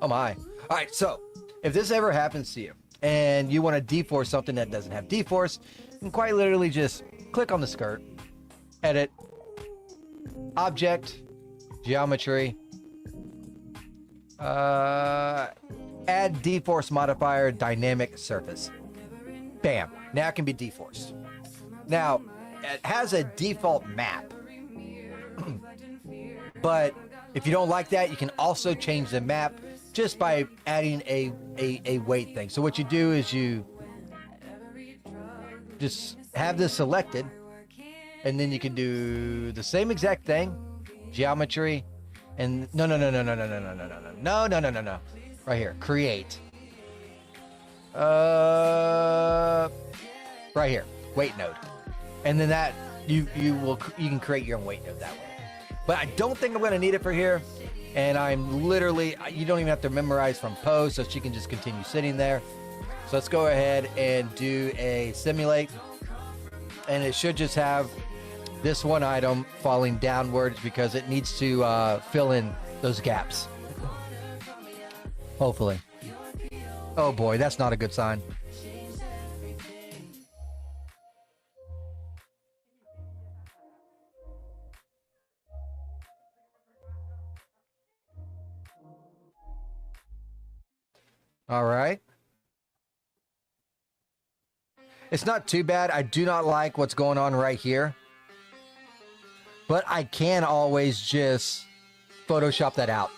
Oh my. All right, so if this ever happens to you and you want to deforce something that doesn't have deforce, you can quite literally just click on the skirt, edit, object, geometry, add deforce modifier, dynamic surface. Bam, now it can be deforced. Now, it has a default map. But if you don't like that, you can also change the map just by adding a weight thing. So what you do is you just have this selected, and then you can do the same exact thing, geometry, and no. Right here, create. Right here, weight node. And then that you can create your own weight node that way. But I don't think I'm going to need it for here. And I'm literally, you don't even have to memorize from pose, so she can just continue sitting there. So let's go ahead and do a simulate. And it should just have this one item falling downwards because it needs to fill in those gaps. Hopefully. Oh boy, that's not a good sign. All right. It's not too bad. I do not like what's going on right here. But I can always just Photoshop that out.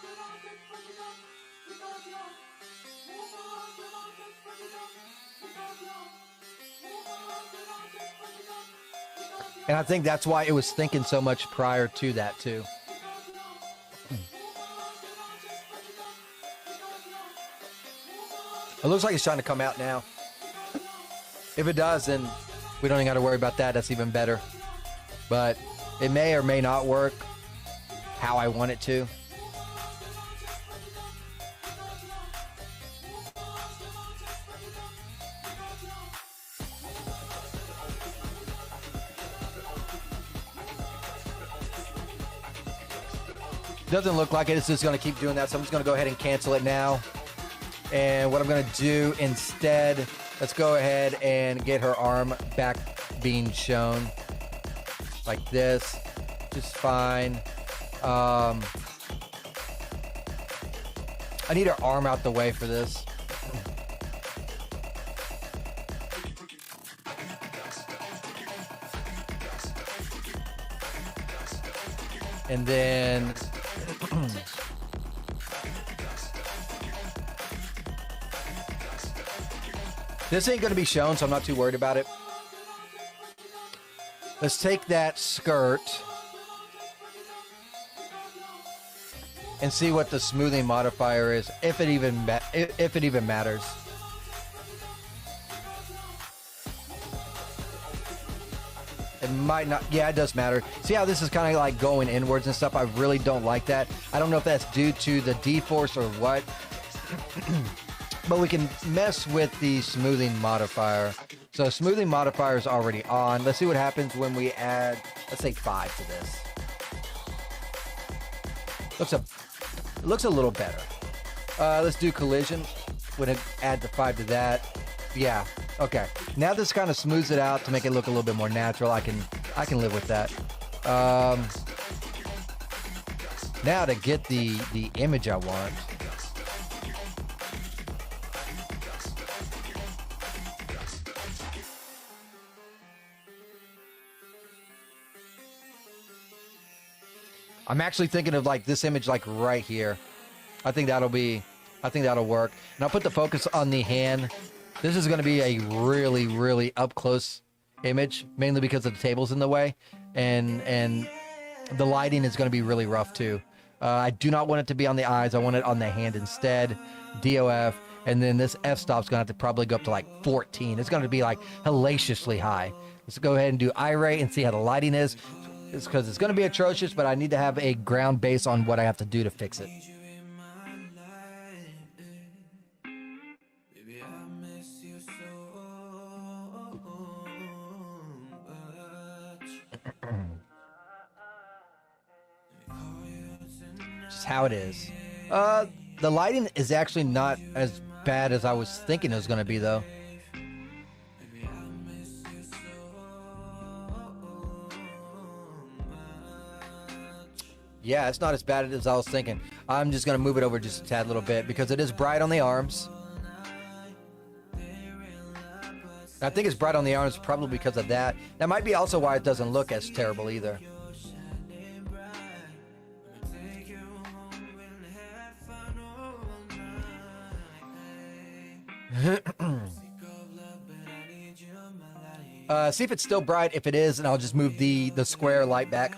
And I think that's why it was thinking so much prior to that too. It looks like it's trying to come out now. If it does, then we don't even got to worry about that. That's even better. But it may or may not work how I want it to. Doesn't look like it. It's just going to keep doing that. So I'm just going to go ahead and cancel it now. And what I'm going to do instead, let's go ahead and get her arm back being shown like this. Just fine. I need her arm out the way for this. And then this ain't going to be shown, so I'm not too worried about it. Let's take that skirt and see what the smoothing modifier is, if it even matters. It might not. Yeah, it does matter. See how this is kind of like going inwards and stuff? I really don't like that. I don't know if that's due to the D-force or what. But we can mess with the smoothing modifier. So smoothing modifier is already on. Let's see what happens when we add, let's say 5 to this. Looks a little better. Let's do collision. Would add the 5 to that. Yeah. Okay. Now this kind of smooths it out to make it look a little bit more natural. I can live with that. Now to get the image I want. I'm actually thinking of like this image like right here. I think that'll work. And I'll put the focus on the hand. This is going to be a really, really up close image, mainly because of the table's in the way, and the lighting is going to be really rough too. I do not want it to be on the eyes. I want it on the hand instead. DOF, and then this f-stop's going to have to probably go up to like 14. It's going to be like hellaciously high. Let's go ahead and do eye rate and see how the lighting is. It's because it's going to be atrocious, but I need to have a ground base on what I have to do to fix it. Just how it is. The lighting is actually not as bad as I was thinking it was going to be, though. Yeah, it's not as bad as I was thinking. I'm just going to move it over just a tad little bit because it is bright on the arms. I think it's bright on the arms probably because of that. That might be also why it doesn't look as terrible either. See if it's still bright. If it is, and I'll just move the square light back.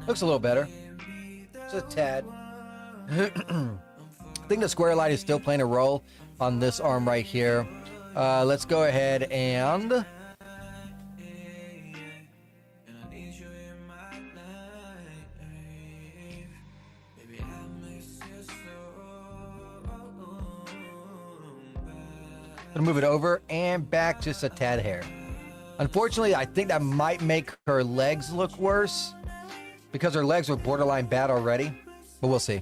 Looks a little better. Just a tad. I think the square light is still playing a role on this arm right here. Let's go ahead and... Gonna move it over and back just a tad hair. Unfortunately, I think that might make her legs look worse because her legs were borderline bad already, but we'll see.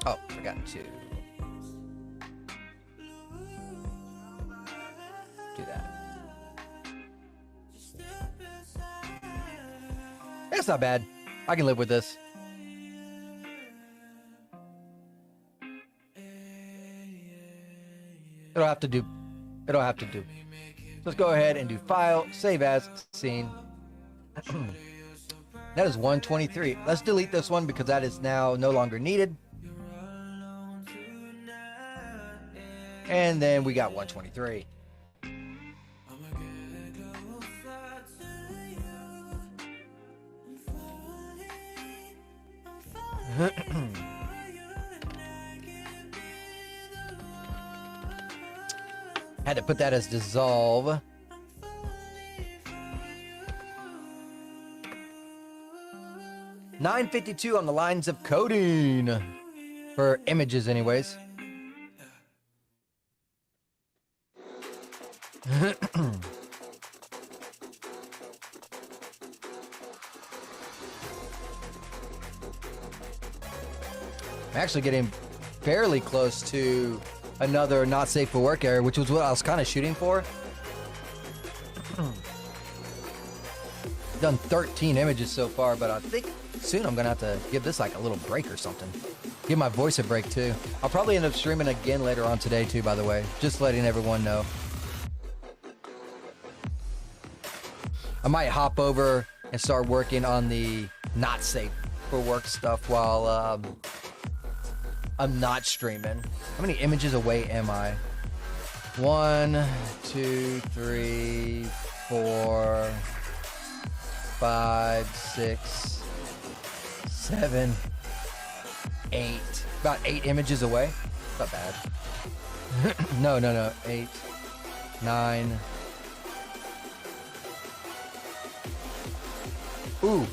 Oh, forgot to do that. It's not bad. I can live with this. It'll have to do. Let's go ahead and do file, save as, scene. That is 123. Let's delete this one because that is now no longer needed. And then we got 123. Had to put that as dissolve. $9.52 on the lines of coding for images, anyways. I'm actually getting fairly close to another not safe for work area, which was what I was kind of shooting for. Done 13 images so far, but I think soon I'm gonna have to give this like a little break or something. Give my voice a break too. I'll probably end up streaming again later on today too, by the way. Just letting everyone know. I might hop over and start working on the not safe for work stuff while I'm not streaming. How many images away am I? 1, 2, 3, 4, 5, 6, 7, 8. About 8 images away. Not bad. No. 8, 9, Ooh.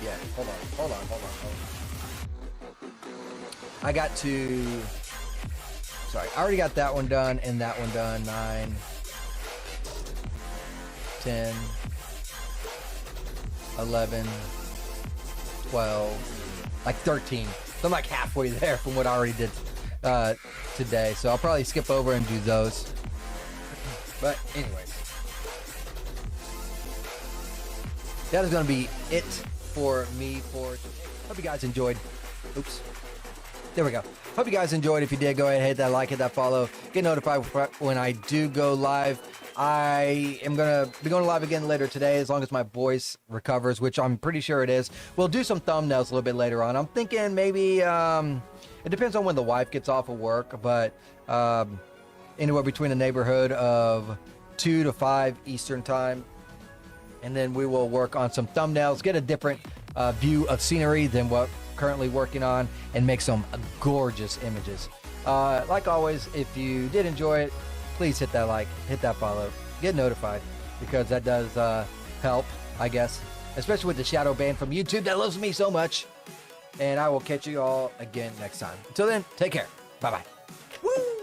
Yeah, hold on. I got to... Sorry, I already got that one done and that one done. 9, 10, 11, 12, like 13. So I'm like halfway there from what I already did today. So I'll probably skip over and do those. But anyways, that is going to be it for me for today. Hope you guys enjoyed. Oops. There we go. Hope you guys enjoyed. If you did, go ahead, hit that like, hit that follow. Get notified when I do go live. I am going to be going live again later today as long as my voice recovers, which I'm pretty sure it is. We'll do some thumbnails a little bit later on. I'm thinking maybe, it depends on when the wife gets off of work, but anywhere between the neighborhood of 2 to 5 Eastern time. And then we will work on some thumbnails, get a different view of scenery than what currently working on, and make some gorgeous images. Like always, if you did enjoy it, please hit that like, hit that follow, get notified, because that does help, I guess, especially with the shadow ban from YouTube that loves me so much. And I will catch you all again next time. Until then, take care. Bye-bye. Woo!